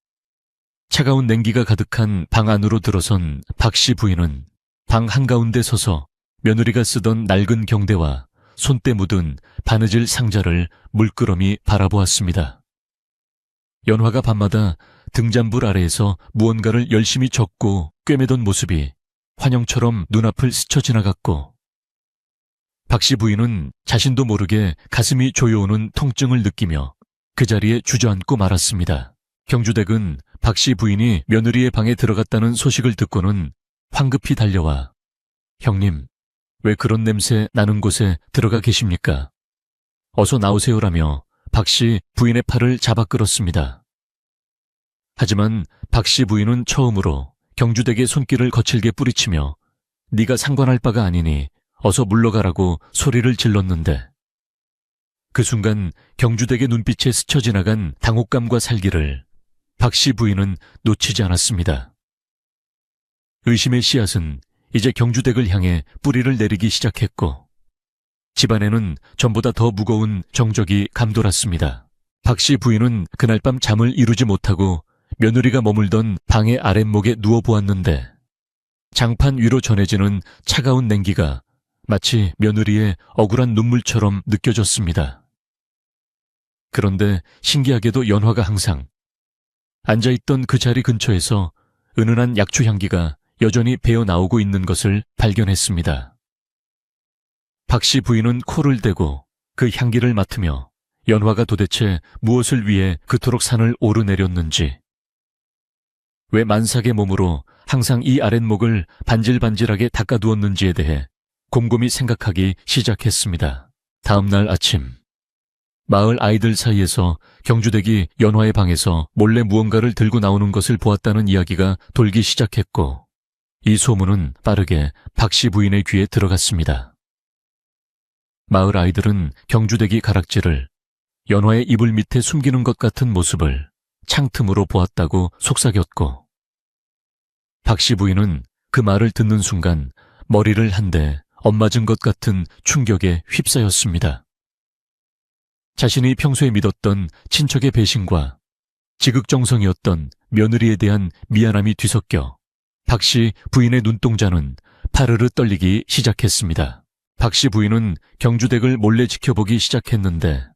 차가운 냉기가 가득한 방 안으로 들어선 박 씨 부인은 방 한가운데 서서 며느리가 쓰던 낡은 경대와 손때 묻은 바느질 상자를 물끄러미 바라보았습니다. 연화가 밤마다 등잔불 아래에서 무언가를 열심히 적고 꿰매던 모습이 환영처럼 눈앞을 스쳐 지나갔고, 박 씨 부인은 자신도 모르게 가슴이 조여오는 통증을 느끼며 그 자리에 주저앉고 말았습니다. 경주댁은 박 씨 부인이 며느리의 방에 들어갔다는 소식을 듣고는 황급히 달려와 "형님, 왜 그런 냄새 나는 곳에 들어가 계십니까? 어서 나오세요라며 박 씨 부인의 팔을 잡아 끌었습니다. 하지만 박 씨 부인은 처음으로 경주댁의 손길을 거칠게 뿌리치며 "네가 상관할 바가 아니니 어서 물러가라고 소리를 질렀는데, 그 순간 경주댁의 눈빛에 스쳐 지나간 당혹감과 살기를 박 씨 부인은 놓치지 않았습니다. 의심의 씨앗은 이제 경주댁을 향해 뿌리를 내리기 시작했고, 집안에는 전보다 더 무거운 정적이 감돌았습니다. 박 씨 부인은 그날 밤 잠을 이루지 못하고 며느리가 머물던 방의 아랫목에 누워보았는데, 장판 위로 전해지는 차가운 냉기가 마치 며느리의 억울한 눈물처럼 느껴졌습니다. 그런데 신기하게도 연화가 항상 앉아있던 그 자리 근처에서 은은한 약초 향기가 여전히 배어 나오고 있는 것을 발견했습니다. 박 씨 부인은 코를 대고 그 향기를 맡으며 연화가 도대체 무엇을 위해 그토록 산을 오르내렸는지, 왜 만삭의 몸으로 항상 이 아랫목을 반질반질하게 닦아두었는지에 대해 곰곰이 생각하기 시작했습니다. 다음 날 아침, 마을 아이들 사이에서 경주댁이 연화의 방에서 몰래 무언가를 들고 나오는 것을 보았다는 이야기가 돌기 시작했고, 이 소문은 빠르게 박 씨 부인의 귀에 들어갔습니다. 마을 아이들은 경주댁이 가락지를 연화의 이불 밑에 숨기는 것 같은 모습을 창틈으로 보았다고 속삭였고, 박 씨 부인은 그 말을 듣는 순간 머리를 한 대 엇맞은 것 같은 충격에 휩싸였습니다. 자신이 평소에 믿었던 친척의 배신과 지극정성이었던 며느리에 대한 미안함이 뒤섞여 박 씨 부인의 눈동자는 파르르 떨리기 시작했습니다. 박 씨 부인은 경주댁을 몰래 지켜보기 시작했는데,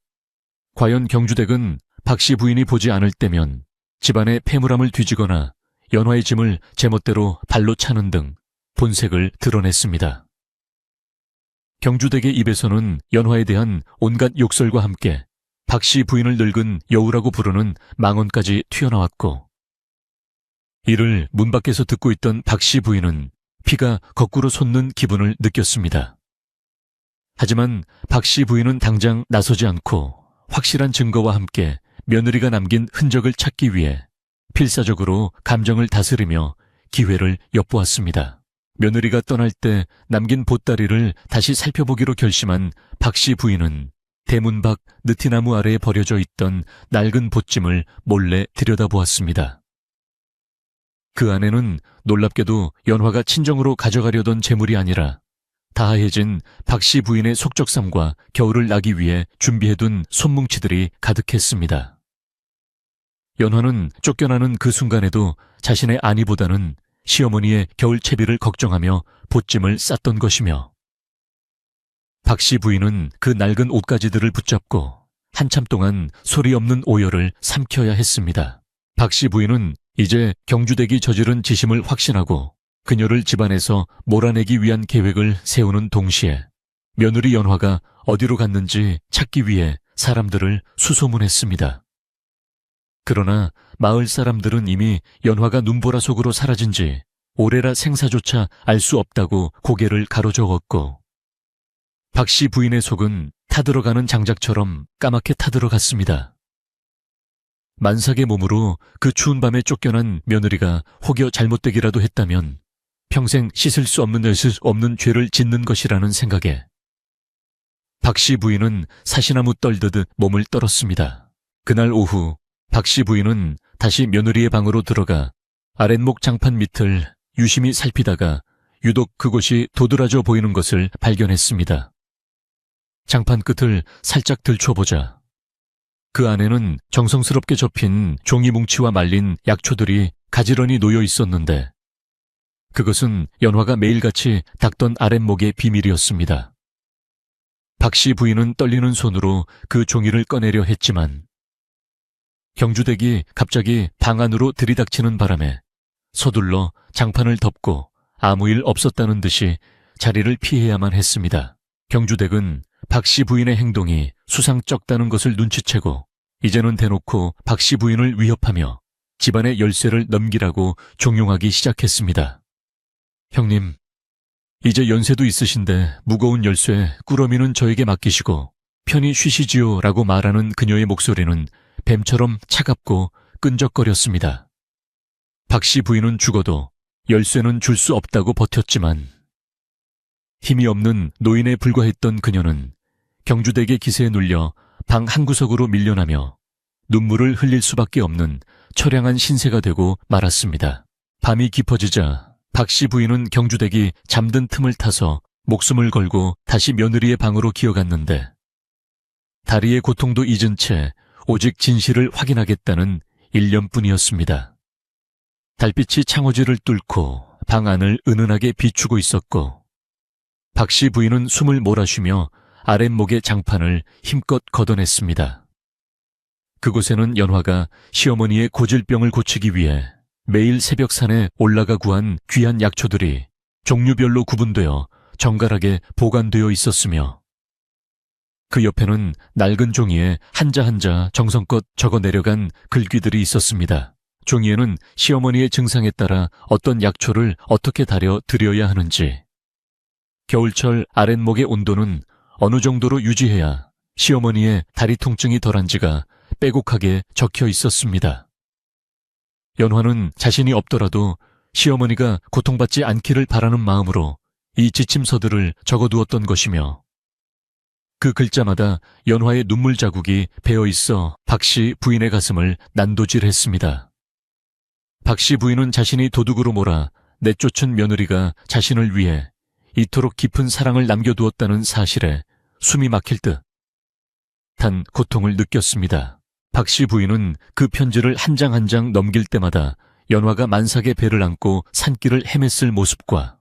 과연 경주댁은 박 씨 부인이 보지 않을 때면 집안의 폐물함을 뒤지거나 연화의 짐을 제멋대로 발로 차는 등 본색을 드러냈습니다. 경주댁의 입에서는 연화에 대한 온갖 욕설과 함께 박 씨 부인을 늙은 여우라고 부르는 망언까지 튀어나왔고, 이를 문 밖에서 듣고 있던 박 씨 부인은 피가 거꾸로 솟는 기분을 느꼈습니다. 하지만 박 씨 부인은 당장 나서지 않고 확실한 증거와 함께 며느리가 남긴 흔적을 찾기 위해 필사적으로 감정을 다스리며 기회를 엿보았습니다. 며느리가 떠날 때 남긴 보따리를 다시 살펴보기로 결심한 박 씨 부인은 대문 밖 느티나무 아래에 버려져 있던 낡은 보찜을 몰래 들여다보았습니다. 그 안에는 놀랍게도 연화가 친정으로 가져가려던 재물이 아니라 다하해진 박 씨 부인의 속적삼과 겨울을 나기 위해 준비해둔 손뭉치들이 가득했습니다. 연화는 쫓겨나는 그 순간에도 자신의 아니보다는 시어머니의 겨울 채비를 걱정하며 보찜을 쌌던 것이며, 박 씨 부인은 그 낡은 옷가지들을 붙잡고 한참 동안 소리 없는 오열을 삼켜야 했습니다. 박 씨 부인은 이제 경주댁이 저지른 지심을 확신하고 그녀를 집안에서 몰아내기 위한 계획을 세우는 동시에 며느리 연화가 어디로 갔는지 찾기 위해 사람들을 수소문했습니다. 그러나 마을 사람들은 이미 연화가 눈보라 속으로 사라진 지 오래라 생사조차 알 수 없다고 고개를 가로저었고, 박 씨 부인의 속은 타들어가는 장작처럼 까맣게 타들어갔습니다. 만삭의 몸으로 그 추운 밤에 쫓겨난 며느리가 혹여 잘못되기라도 했다면 평생 씻을 수 없는 죄를 짓는 것이라는 생각에 박씨 부인은 사시나무 떨듯 몸을 떨었습니다. 그날 오후 박씨 부인은 다시 며느리의 방으로 들어가 아랫목 장판 밑을 유심히 살피다가 유독 그곳이 도드라져 보이는 것을 발견했습니다. 장판 끝을 살짝 들춰보자 그 안에는 정성스럽게 접힌 종이 뭉치와 말린 약초들이 가지런히 놓여 있었는데 그것은 연화가 매일같이 닦던 아랫목의 비밀이었습니다. 박씨 부인은 떨리는 손으로 그 종이를 꺼내려 했지만 경주댁이 갑자기 방 안으로 들이닥치는 바람에 서둘러 장판을 덮고 아무 일 없었다는 듯이 자리를 피해야만 했습니다. 경주댁은 박씨 부인의 행동이 수상쩍다는 것을 눈치채고 이제는 대놓고 박씨 부인을 위협하며 집안의 열쇠를 넘기라고 종용하기 시작했습니다. 형님, 이제 연세도 있으신데 무거운 열쇠 꾸러미는 저에게 맡기시고 편히 쉬시지요 라고 말하는 그녀의 목소리는 뱀처럼 차갑고 끈적거렸습니다. 박씨 부인은 죽어도 열쇠는 줄 수 없다고 버텼지만 힘이 없는 노인에 불과했던 그녀는 경주댁의 기세에 눌려 방 한구석으로 밀려나며 눈물을 흘릴 수밖에 없는 처량한 신세가 되고 말았습니다. 밤이 깊어지자 박씨 부인은 경주댁이 잠든 틈을 타서 목숨을 걸고 다시 며느리의 방으로 기어갔는데 다리의 고통도 잊은 채 오직 진실을 확인하겠다는 일념뿐이었습니다. 달빛이 창호지를 뚫고 방 안을 은은하게 비추고 있었고 박씨 부인은 숨을 몰아쉬며 아랫목의 장판을 힘껏 걷어냈습니다. 그곳에는 연화가 시어머니의 고질병을 고치기 위해 매일 새벽산에 올라가 구한 귀한 약초들이 종류별로 구분되어 정갈하게 보관되어 있었으며 그 옆에는 낡은 종이에 한자 한자 정성껏 적어 내려간 글귀들이 있었습니다. 종이에는 시어머니의 증상에 따라 어떤 약초를 어떻게 달여 드려야 하는지, 겨울철 아랫목의 온도는 어느 정도로 유지해야 시어머니의 다리 통증이 덜한지가 빼곡하게 적혀 있었습니다. 연화는 자신이 없더라도 시어머니가 고통받지 않기를 바라는 마음으로 이 지침서들을 적어두었던 것이며 그 글자마다 연화의 눈물 자국이 배어있어 박씨 부인의 가슴을 난도질했습니다. 박씨 부인은 자신이 도둑으로 몰아 내쫓은 며느리가 자신을 위해 이토록 깊은 사랑을 남겨두었다는 사실에 숨이 막힐 듯한 고통을 느꼈습니다. 박씨 부인은 그 편지를 한 장 한 장 넘길 때마다 연화가 만삭의 배를 안고 산길을 헤맸을 모습과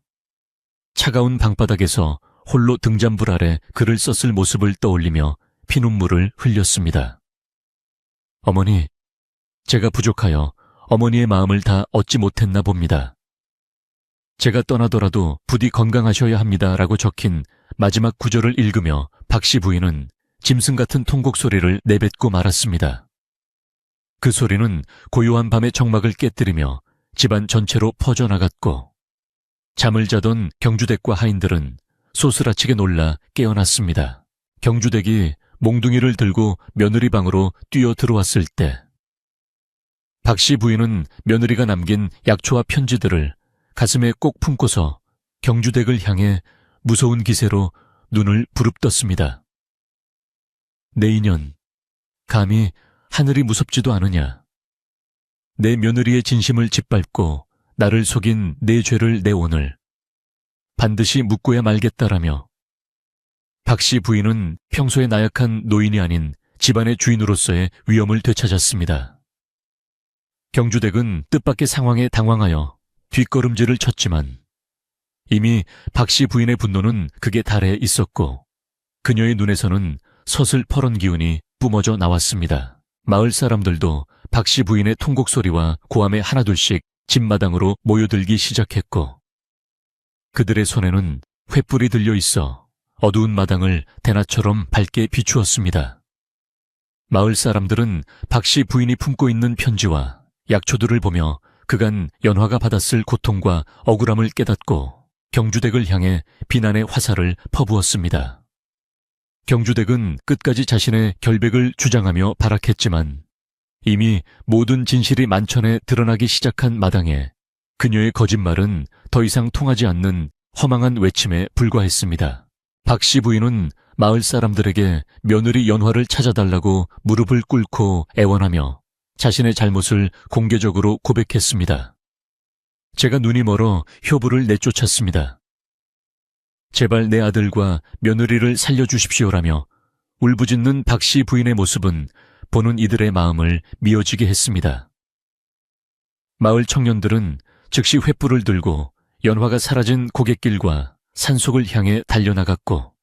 차가운 방바닥에서 홀로 등잔불 아래 글을 썼을 모습을 떠올리며 피눈물을 흘렸습니다. 어머니, 제가 부족하여 어머니의 마음을 다 얻지 못했나 봅니다. 제가 떠나더라도 부디 건강하셔야 합니다 라고 적힌 마지막 구절을 읽으며 박씨 부인은 짐승 같은 통곡 소리를 내뱉고 말았습니다. 그 소리는 고요한 밤의 정막을 깨뜨리며 집안 전체로 퍼져나갔고 잠을 자던 경주댁과 하인들은 소스라치게 놀라 깨어났습니다. 경주댁이 몽둥이를 들고 며느리 방으로 뛰어 들어왔을 때 박씨 부인은 며느리가 남긴 약초와 편지들을 가슴에 꼭 품고서 경주댁을 향해 무서운 기세로 눈을 부릅떴습니다. 내 인연, 감히 하늘이 무섭지도 않으냐. 내 며느리의 진심을 짓밟고 나를 속인 내 죄를 내 오늘 반드시 묻고야 말겠다라며 박씨 부인은 평소에 나약한 노인이 아닌 집안의 주인으로서의 위엄을 되찾았습니다. 경주댁은 뜻밖의 상황에 당황하여 뒷걸음질을 쳤지만 이미 박씨 부인의 분노는 극에 달해 있었고 그녀의 눈에서는 서슬퍼런 기운이 뿜어져 나왔습니다. 마을 사람들도 박씨 부인의 통곡 소리와 고함에 하나둘씩 집마당으로 모여들기 시작했고 그들의 손에는 횃불이 들려 있어 어두운 마당을 대낮처럼 밝게 비추었습니다. 마을 사람들은 박씨 부인이 품고 있는 편지와 약초들을 보며 그간 연화가 받았을 고통과 억울함을 깨닫고 경주댁을 향해 비난의 화살을 퍼부었습니다. 경주댁은 끝까지 자신의 결백을 주장하며 발악했지만 이미 모든 진실이 만천에 드러나기 시작한 마당에 그녀의 거짓말은 더 이상 통하지 않는 허망한 외침에 불과했습니다. 박 씨 부인은 마을 사람들에게 며느리 연화를 찾아달라고 무릎을 꿇고 애원하며 자신의 잘못을 공개적으로 고백했습니다. 제가 눈이 멀어 효부를 내쫓았습니다. 제발 내 아들과 며느리를 살려주십시오라며 울부짖는 박 씨 부인의 모습은 보는 이들의 마음을 미어지게 했습니다. 마을 청년들은 즉시 횃불을 들고 연화가 사라진 고갯길과 산속을 향해 달려나갔고,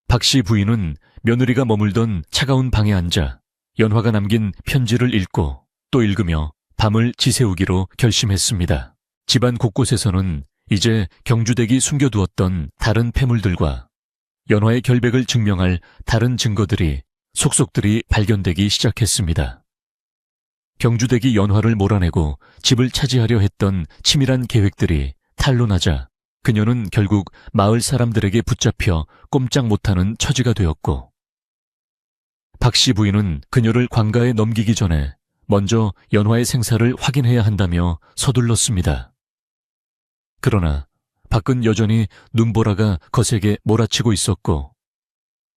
박 씨 부인은 며느리가 머물던 차가운 방에 앉아 연화가 남긴 편지를 읽고 또 읽으며 밤을 지새우기로 결심했습니다. 집안 곳곳에서는 이제 경주댁이 숨겨두었던 다른 폐물들과 연화의 결백을 증명할 다른 증거들이 속속들이 발견되기 시작했습니다. 경주댁이 연화를 몰아내고 집을 차지하려 했던 치밀한 계획들이 탄로나자 그녀는 결국 마을 사람들에게 붙잡혀 꼼짝 못하는 처지가 되었고, 박 씨 부인은 그녀를 관가에 넘기기 전에 먼저 연화의 생사를 확인해야 한다며 서둘렀습니다. 그러나 밖은 여전히 눈보라가 거세게 몰아치고 있었고,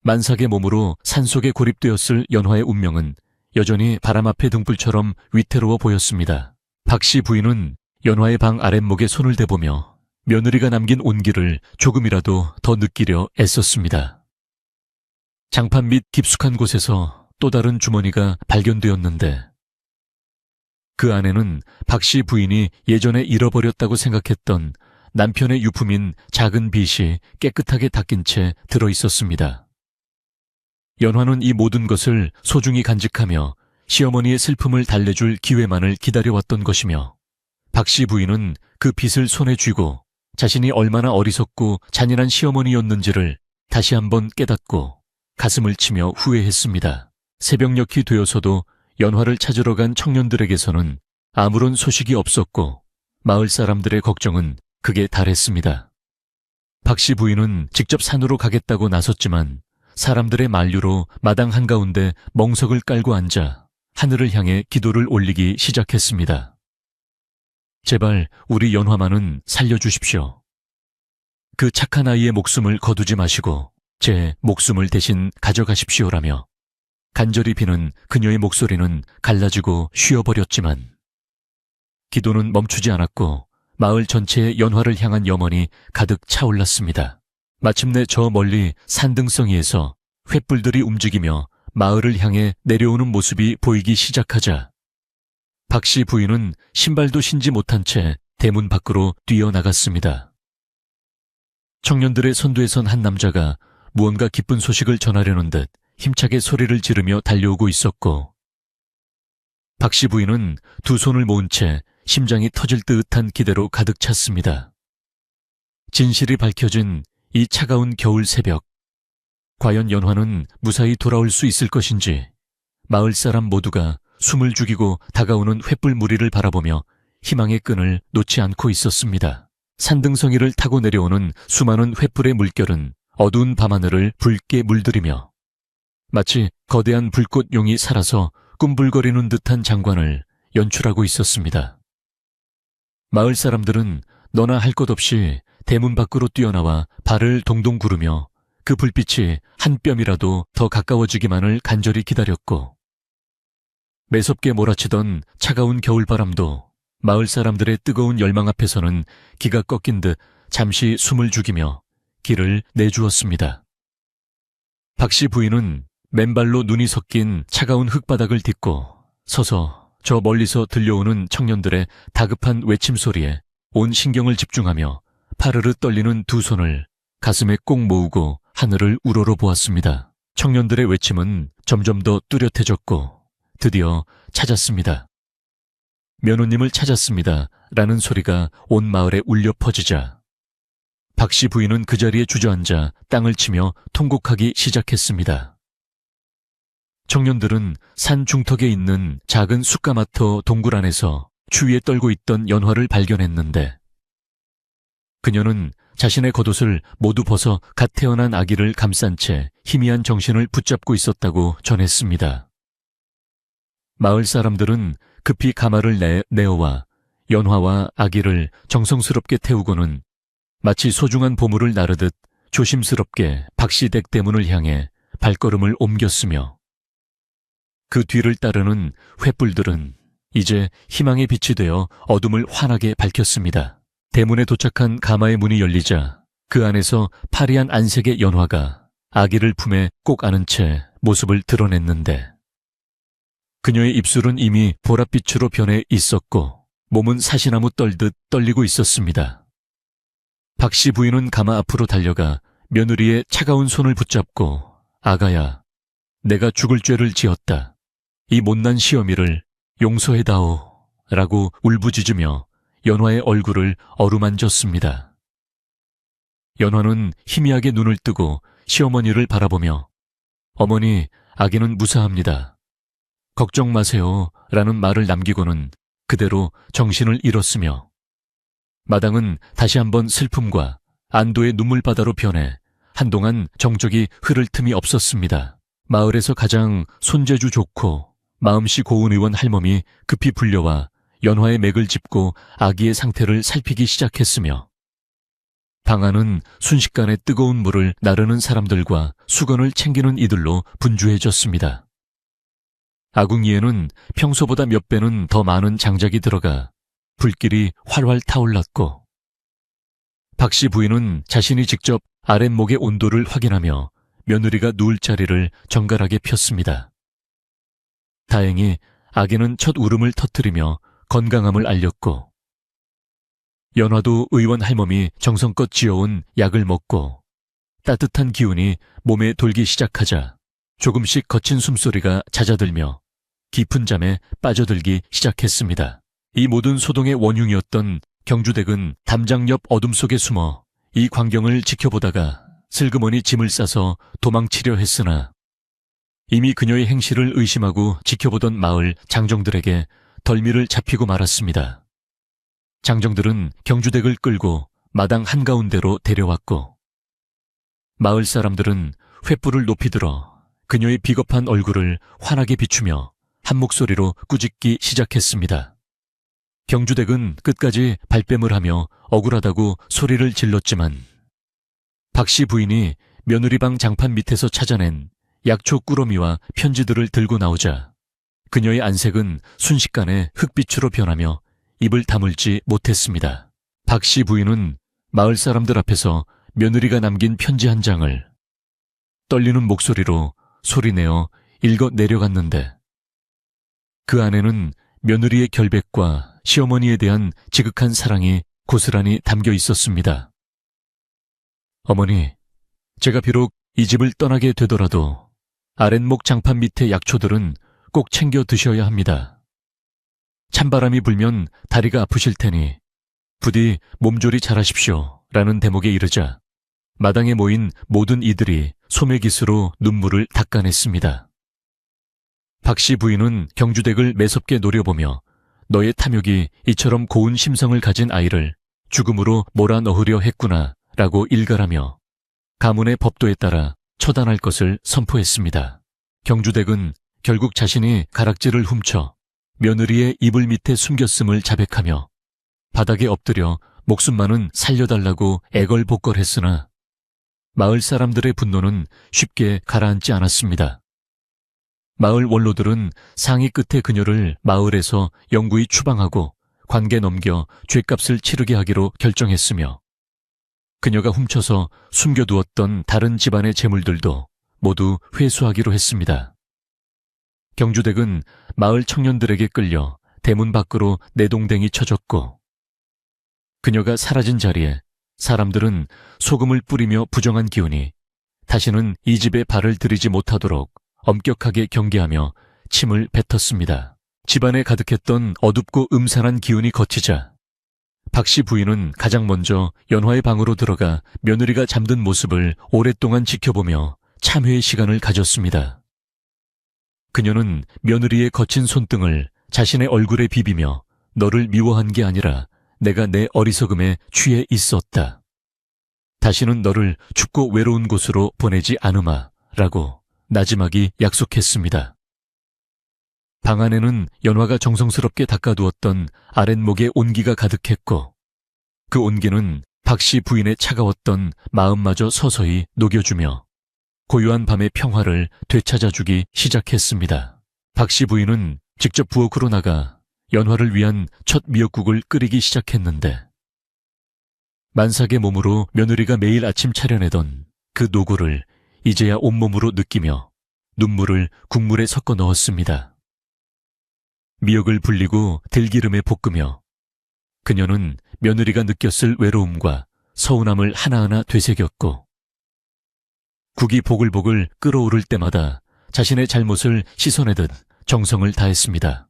만삭의 몸으로 산속에 고립되었을 연화의 운명은 여전히 바람 앞의 등불처럼 위태로워 보였습니다. 박 씨 부인은 연화의 방 아랫목에 손을 대보며 며느리가 남긴 온기를 조금이라도 더 느끼려 애썼습니다. 장판 밑 깊숙한 곳에서 또 다른 주머니가 발견되었는데, 그 안에는 박 씨 부인이 예전에 잃어버렸다고 생각했던 남편의 유품인 작은 빗이 깨끗하게 닦인 채 들어있었습니다. 연화는 이 모든 것을 소중히 간직하며 시어머니의 슬픔을 달래줄 기회만을 기다려왔던 것이며, 박 씨 부인은 그 빗을 손에 쥐고 자신이 얼마나 어리석고 잔인한 시어머니였는지를 다시 한번 깨닫고 가슴을 치며 후회했습니다. 새벽녘이 되어서도 연화를 찾으러 간 청년들에게서는 아무런 소식이 없었고, 마을 사람들의 걱정은 극에 달했습니다. 박 씨 부인은 직접 산으로 가겠다고 나섰지만 사람들의 만류로 마당 한가운데 멍석을 깔고 앉아 하늘을 향해 기도를 올리기 시작했습니다. 제발 우리 연화만은 살려주십시오. 그 착한 아이의 목숨을 거두지 마시고 제 목숨을 대신 가져가십시오라며 간절히 비는 그녀의 목소리는 갈라지고 쉬어버렸지만, 기도는 멈추지 않았고 마을 전체의 연화를 향한 염원이 가득 차올랐습니다. 마침내 저 멀리 산등성이에서 횃불들이 움직이며 마을을 향해 내려오는 모습이 보이기 시작하자 박 씨 부인은 신발도 신지 못한 채 대문 밖으로 뛰어나갔습니다. 청년들의 선두에 선 한 남자가 무언가 기쁜 소식을 전하려는 듯 힘차게 소리를 지르며 달려오고 있었고, 박 씨 부인은 두 손을 모은 채 심장이 터질 듯한 기대로 가득 찼습니다. 진실이 밝혀진 이 차가운 겨울 새벽, 과연 연화는 무사히 돌아올 수 있을 것인지 마을 사람 모두가 숨을 죽이고 다가오는 횃불 무리를 바라보며 희망의 끈을 놓지 않고 있었습니다. 산등성이를 타고 내려오는 수많은 횃불의 물결은 어두운 밤하늘을 붉게 물들이며 마치 거대한 불꽃용이 살아서 꿈불거리는 듯한 장관을 연출하고 있었습니다. 마을 사람들은 너나 할 것 없이 대문 밖으로 뛰어나와 발을 동동 구르며 그 불빛이 한 뼘이라도 더 가까워지기만을 간절히 기다렸고, 매섭게 몰아치던 차가운 겨울바람도 마을 사람들의 뜨거운 열망 앞에서는 기가 꺾인 듯 잠시 숨을 죽이며 길을 내주었습니다. 박 씨 부인은 맨발로 눈이 섞인 차가운 흙바닥을 딛고 서서 저 멀리서 들려오는 청년들의 다급한 외침 소리에 온 신경을 집중하며 파르르 떨리는 두 손을 가슴에 꼭 모으고 하늘을 우러러 보았습니다. 청년들의 외침은 점점 더 뚜렷해졌고 드디어 찾았습니다. 며느님을 찾았습니다. 라는 소리가 온 마을에 울려 퍼지자 박 씨 부인은 그 자리에 주저앉아 땅을 치며 통곡하기 시작했습니다. 청년들은 산 중턱에 있는 작은 숯가마터 동굴 안에서 추위에 떨고 있던 연화를 발견했는데, 그녀는 자신의 겉옷을 모두 벗어 갓 태어난 아기를 감싼 채 희미한 정신을 붙잡고 있었다고 전했습니다. 마을 사람들은 급히 가마를 내어와 연화와 아기를 정성스럽게 태우고는 마치 소중한 보물을 나르듯 조심스럽게 박씨댁 대문을 향해 발걸음을 옮겼으며 그 뒤를 따르는 횃불들은 이제 희망의 빛이 되어 어둠을 환하게 밝혔습니다. 대문에 도착한 가마의 문이 열리자 그 안에서 파리한 안색의 연화가 아기를 품에 꼭 안은 채 모습을 드러냈는데 그녀의 입술은 이미 보랏빛으로 변해 있었고 몸은 사시나무 떨듯 떨리고 있었습니다. 박씨 부인은 가마 앞으로 달려가 며느리의 차가운 손을 붙잡고 아가야, 내가 죽을 죄를 지었다. 이 못난 시어미를 용서해다오 라고 울부짖으며 연화의 얼굴을 어루만졌습니다. 연화는 희미하게 눈을 뜨고 시어머니를 바라보며 어머니, 아기는 무사합니다. 걱정 마세요 라는 말을 남기고는 그대로 정신을 잃었으며 마당은 다시 한번 슬픔과 안도의 눈물바다로 변해 한동안 정적이 흐를 틈이 없었습니다. 마을에서 가장 손재주 좋고 마음씨 고운 의원 할멈이 급히 불려와 연화의 맥을 짚고 아기의 상태를 살피기 시작했으며 방 안은 순식간에 뜨거운 물을 나르는 사람들과 수건을 챙기는 이들로 분주해졌습니다. 아궁이에는 평소보다 몇 배는 더 많은 장작이 들어가 불길이 활활 타올랐고 박씨 부인은 자신이 직접 아랫목의 온도를 확인하며 며느리가 누울 자리를 정갈하게 폈습니다. 다행히 아기는 첫 울음을 터뜨리며 건강함을 알렸고 연화도 의원 할멈이 정성껏 지어온 약을 먹고 따뜻한 기운이 몸에 돌기 시작하자 조금씩 거친 숨소리가 잦아들며 깊은 잠에 빠져들기 시작했습니다. 이 모든 소동의 원흉이었던 경주댁은 담장 옆 어둠 속에 숨어 이 광경을 지켜보다가 슬그머니 짐을 싸서 도망치려 했으나 이미 그녀의 행실을 의심하고 지켜보던 마을 장정들에게 덜미를 잡히고 말았습니다. 장정들은 경주댁을 끌고 마당 한가운데로 데려왔고 마을 사람들은 횃불을 높이 들어 그녀의 비겁한 얼굴을 환하게 비추며 한 목소리로 꾸짖기 시작했습니다. 경주댁은 끝까지 발뺌을 하며 억울하다고 소리를 질렀지만 박씨 부인이 며느리방 장판 밑에서 찾아낸 약초 꾸러미와 편지들을 들고 나오자 그녀의 안색은 순식간에 흑빛으로 변하며 입을 다물지 못했습니다. 박씨 부인은 마을 사람들 앞에서 며느리가 남긴 편지 한 장을 떨리는 목소리로 소리내어 읽어 내려갔는데 그 안에는 며느리의 결백과 시어머니에 대한 지극한 사랑이 고스란히 담겨 있었습니다. 어머니, 제가 비록 이 집을 떠나게 되더라도 아랫목 장판 밑의 약초들은 꼭 챙겨 드셔야 합니다. 찬바람이 불면 다리가 아프실 테니 부디 몸조리 잘하십시오 라는 대목에 이르자 마당에 모인 모든 이들이 소매깃으로 눈물을 닦아냈습니다. 박씨 부인은 경주댁을 매섭게 노려보며 너의 탐욕이 이처럼 고운 심성을 가진 아이를 죽음으로 몰아넣으려 했구나 라고 일갈하며 가문의 법도에 따라 처단할 것을 선포했습니다. 경주댁은 결국 자신이 가락지를 훔쳐 며느리의 이불 밑에 숨겼음을 자백하며 바닥에 엎드려 목숨만은 살려달라고 애걸복걸했으나 마을 사람들의 분노는 쉽게 가라앉지 않았습니다. 마을 원로들은 상의 끝에 그녀를 마을에서 영구히 추방하고 관계 넘겨 죗값을 치르게 하기로 결정했으며 그녀가 훔쳐서 숨겨두었던 다른 집안의 재물들도 모두 회수하기로 했습니다. 경주댁은 마을 청년들에게 끌려 대문 밖으로 내동댕이 쳐졌고 그녀가 사라진 자리에 사람들은 소금을 뿌리며 부정한 기운이 다시는 이 집에 발을 들이지 못하도록 엄격하게 경계하며 침을 뱉었습니다. 집안에 가득했던 어둡고 음산한 기운이 걷히자 박씨 부인은 가장 먼저 연화의 방으로 들어가 며느리가 잠든 모습을 오랫동안 지켜보며 참회의 시간을 가졌습니다. 그녀는 며느리의 거친 손등을 자신의 얼굴에 비비며 너를 미워한 게 아니라 내가 내 어리석음에 취해 있었다. 다시는 너를 춥고 외로운 곳으로 보내지 않으마 라고 나지막이 약속했습니다. 방 안에는 연화가 정성스럽게 닦아두었던 아랫목에 온기가 가득했고 그 온기는 박씨 부인의 차가웠던 마음마저 서서히 녹여주며 고요한 밤의 평화를 되찾아주기 시작했습니다. 박씨 부인은 직접 부엌으로 나가 연화를 위한 첫 미역국을 끓이기 시작했는데 만삭의 몸으로 며느리가 매일 아침 차려내던 그 노고를 이제야 온몸으로 느끼며 눈물을 국물에 섞어 넣었습니다. 미역을 불리고 들기름에 볶으며 그녀는 며느리가 느꼈을 외로움과 서운함을 하나하나 되새겼고 국이 보글보글 끓어오를 때마다 자신의 잘못을 씻어내듯 정성을 다했습니다.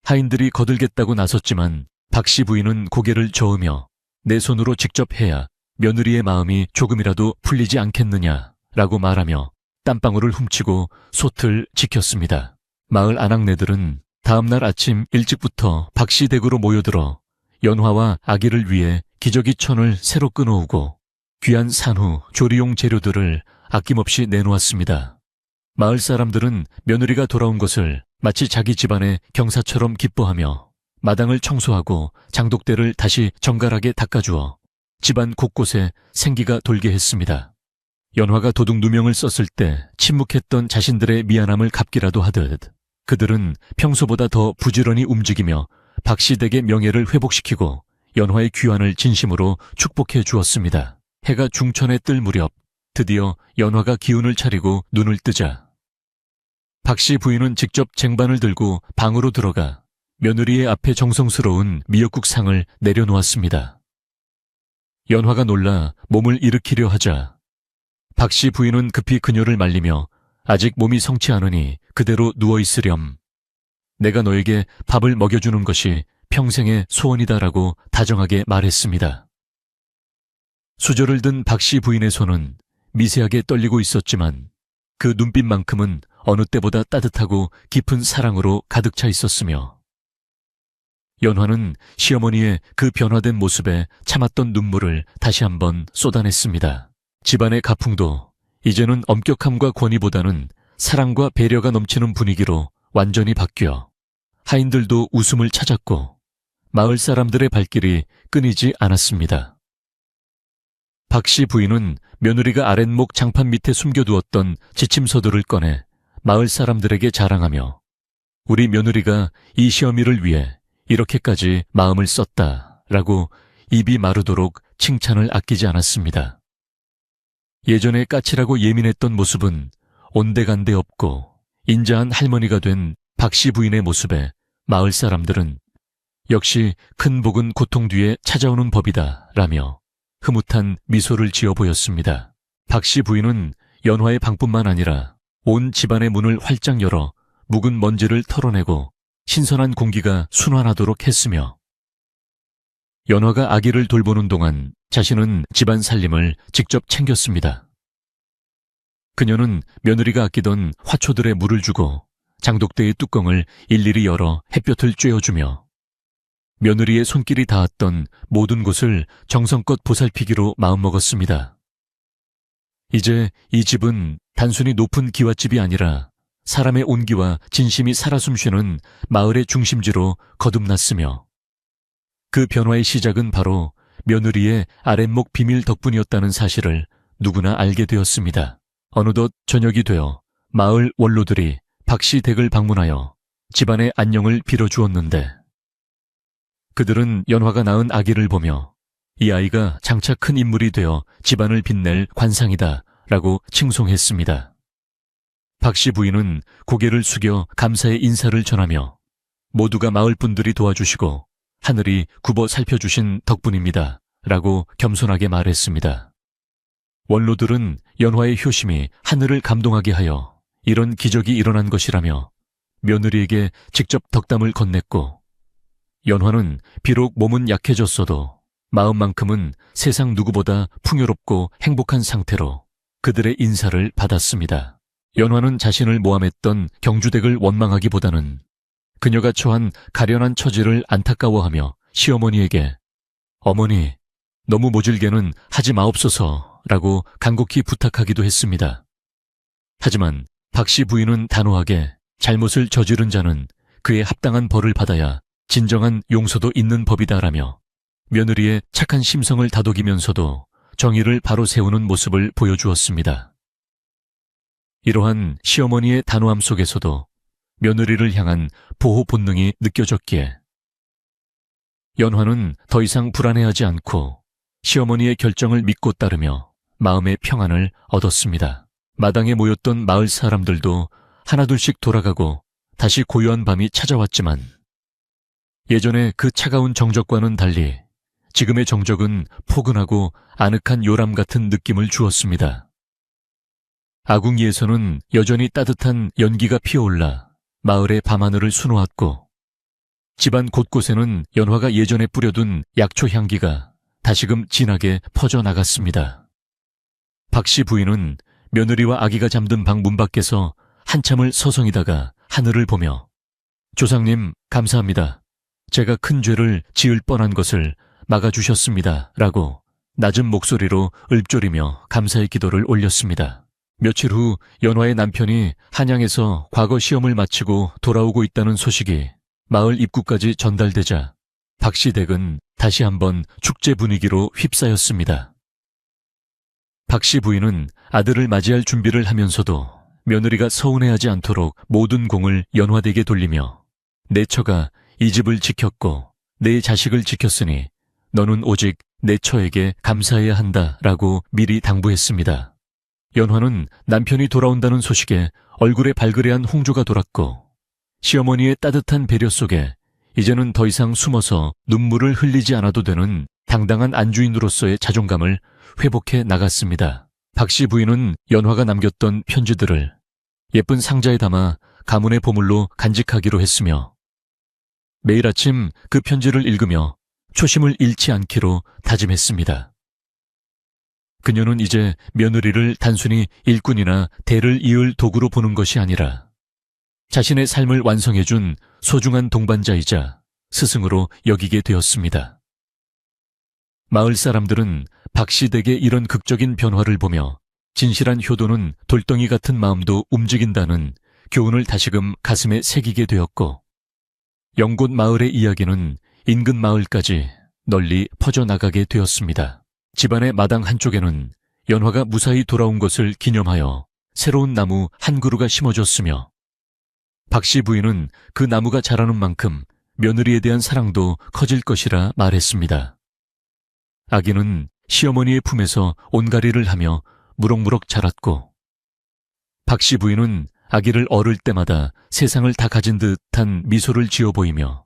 하인들이 거들겠다고 나섰지만 박씨 부인은 고개를 저으며 내 손으로 직접 해야 며느리의 마음이 조금이라도 풀리지 않겠느냐라고 말하며 땀방울을 훔치고 솥을 지켰습니다. 마을 아낙네들은 다음날 아침 일찍부터 박씨 댁으로 모여들어 연화와 아기를 위해 기저귀천을 새로 끊어오고 귀한 산후, 조리용 재료들을 아낌없이 내놓았습니다. 마을 사람들은 며느리가 돌아온 것을 마치 자기 집안의 경사처럼 기뻐하며 마당을 청소하고 장독대를 다시 정갈하게 닦아주어 집안 곳곳에 생기가 돌게 했습니다. 연화가 도둑 누명을 썼을 때 침묵했던 자신들의 미안함을 갚기라도 하듯 그들은 평소보다 더 부지런히 움직이며 박씨 댁의 명예를 회복시키고 연화의 귀환을 진심으로 축복해 주었습니다. 해가 중천에 뜰 무렵 드디어 연화가 기운을 차리고 눈을 뜨자 박씨 부인은 직접 쟁반을 들고 방으로 들어가 며느리의 앞에 정성스러운 미역국상을 내려놓았습니다. 연화가 놀라 몸을 일으키려 하자 박씨 부인은 급히 그녀를 말리며 아직 몸이 성치 않으니 그대로 누워있으렴. 내가 너에게 밥을 먹여주는 것이 평생의 소원이다라고 다정하게 말했습니다. 수저를 든 박씨 부인의 손은 미세하게 떨리고 있었지만 그 눈빛만큼은 어느 때보다 따뜻하고 깊은 사랑으로 가득 차 있었으며 연화는 시어머니의 그 변화된 모습에 참았던 눈물을 다시 한번 쏟아냈습니다. 집안의 가풍도 이제는 엄격함과 권위보다는 사랑과 배려가 넘치는 분위기로 완전히 바뀌어 하인들도 웃음을 찾았고 마을 사람들의 발길이 끊이지 않았습니다. 박씨 부인은 며느리가 아랫목 장판 밑에 숨겨두었던 지침서들을 꺼내 마을 사람들에게 자랑하며 우리 며느리가 이 시어미를 위해 이렇게까지 마음을 썼다라고 입이 마르도록 칭찬을 아끼지 않았습니다. 예전에 까칠하고 예민했던 모습은 온데간데 없고 인자한 할머니가 된 박씨 부인의 모습에 마을 사람들은 역시 큰 복은 고통 뒤에 찾아오는 법이다 라며 흐뭇한 미소를 지어 보였습니다. 박씨 부인은 연화의 방뿐만 아니라 온 집안의 문을 활짝 열어 묵은 먼지를 털어내고 신선한 공기가 순환하도록 했으며 연화가 아기를 돌보는 동안 자신은 집안 살림을 직접 챙겼습니다. 그녀는 며느리가 아끼던 화초들에 물을 주고 장독대의 뚜껑을 일일이 열어 햇볕을 쬐어주며 며느리의 손길이 닿았던 모든 곳을 정성껏 보살피기로 마음먹었습니다. 이제 이 집은 단순히 높은 기와집이 아니라 사람의 온기와 진심이 살아 숨쉬는 마을의 중심지로 거듭났으며 그 변화의 시작은 바로 며느리의 아랫목 비밀 덕분이었다는 사실을 누구나 알게 되었습니다. 어느덧 저녁이 되어 마을 원로들이 박씨 댁을 방문하여 집안의 안녕을 빌어주었는데 그들은 연화가 낳은 아기를 보며 이 아이가 장차 큰 인물이 되어 집안을 빛낼 관상이다 라고 칭송했습니다. 박씨 부인은 고개를 숙여 감사의 인사를 전하며 모두가 마을 분들이 도와주시고 하늘이 굽어 살펴주신 덕분입니다 라고 겸손하게 말했습니다. 원로들은 연화의 효심이 하늘을 감동하게 하여 이런 기적이 일어난 것이라며 며느리에게 직접 덕담을 건넸고 연화는 비록 몸은 약해졌어도 마음만큼은 세상 누구보다 풍요롭고 행복한 상태로 그들의 인사를 받았습니다. 연화는 자신을 모함했던 경주댁을 원망하기보다는 그녀가 처한 가련한 처지를 안타까워하며 시어머니에게 어머니, 너무 모질게는 하지 마옵소서 라고 간곡히 부탁하기도 했습니다. 하지만 박씨 부인은 단호하게 잘못을 저지른 자는 그에 합당한 벌을 받아야 진정한 용서도 있는 법이다라며 며느리의 착한 심성을 다독이면서도 정의를 바로 세우는 모습을 보여주었습니다. 이러한 시어머니의 단호함 속에서도 며느리를 향한 보호 본능이 느껴졌기에 연화는 더 이상 불안해하지 않고 시어머니의 결정을 믿고 따르며 마음의 평안을 얻었습니다. 마당에 모였던 마을 사람들도 하나둘씩 돌아가고 다시 고요한 밤이 찾아왔지만 예전에 그 차가운 정적과는 달리 지금의 정적은 포근하고 아늑한 요람 같은 느낌을 주었습니다. 아궁이에서는 여전히 따뜻한 연기가 피어올라 마을의 밤하늘을 수놓았고 집안 곳곳에는 연화가 예전에 뿌려둔 약초 향기가 다시금 진하게 퍼져나갔습니다. 박씨 부인은 며느리와 아기가 잠든 방 문 밖에서 한참을 서성이다가 하늘을 보며 조상님 감사합니다. 제가 큰 죄를 지을 뻔한 것을 막아주셨습니다. 라고 낮은 목소리로 읊조리며 감사의 기도를 올렸습니다. 며칠 후 연화의 남편이 한양에서 과거 시험을 마치고 돌아오고 있다는 소식이 마을 입구까지 전달되자 박씨 댁은 다시 한번 축제 분위기로 휩싸였습니다. 박씨 부인은 아들을 맞이할 준비를 하면서도 며느리가 서운해하지 않도록 모든 공을 연화댁에 돌리며 내 처가 이 집을 지켰고 내 자식을 지켰으니 너는 오직 내 처에게 감사해야 한다라고 미리 당부했습니다. 연화는 남편이 돌아온다는 소식에 얼굴에 발그레한 홍조가 돌았고 시어머니의 따뜻한 배려 속에 이제는 더 이상 숨어서 눈물을 흘리지 않아도 되는 당당한 안주인으로서의 자존감을 회복해 나갔습니다. 박씨 부인은 연화가 남겼던 편지들을 예쁜 상자에 담아 가문의 보물로 간직하기로 했으며 매일 아침 그 편지를 읽으며 초심을 잃지 않기로 다짐했습니다. 그녀는 이제 며느리를 단순히 일꾼이나 대를 이을 도구로 보는 것이 아니라 자신의 삶을 완성해준 소중한 동반자이자 스승으로 여기게 되었습니다. 마을 사람들은 박씨 댁의 이런 극적인 변화를 보며 진실한 효도는 돌덩이 같은 마음도 움직인다는 교훈을 다시금 가슴에 새기게 되었고 영곳 마을의 이야기는 인근 마을까지 널리 퍼져나가게 되었습니다. 집안의 마당 한쪽에는 연화가 무사히 돌아온 것을 기념하여 새로운 나무 한 그루가 심어졌으며 박씨 부인은 그 나무가 자라는 만큼 며느리에 대한 사랑도 커질 것이라 말했습니다. 아기는 시어머니의 품에서 온가리를 하며 무럭무럭 자랐고 박씨 부인은 아기를 어를 때마다 세상을 다 가진 듯한 미소를 지어 보이며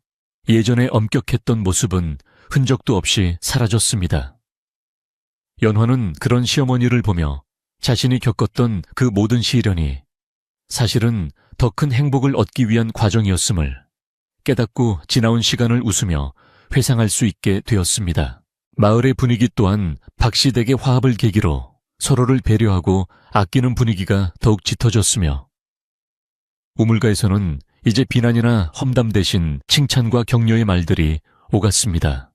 예전에 엄격했던 모습은 흔적도 없이 사라졌습니다. 연화는 그런 시어머니를 보며 자신이 겪었던 그 모든 시련이 사실은 더 큰 행복을 얻기 위한 과정이었음을 깨닫고 지나온 시간을 웃으며 회상할 수 있게 되었습니다. 마을의 분위기 또한 박씨 댁의 화합을 계기로 서로를 배려하고 아끼는 분위기가 더욱 짙어졌으며 우물가에서는 이제 비난이나 험담 대신 칭찬과 격려의 말들이 오갔습니다.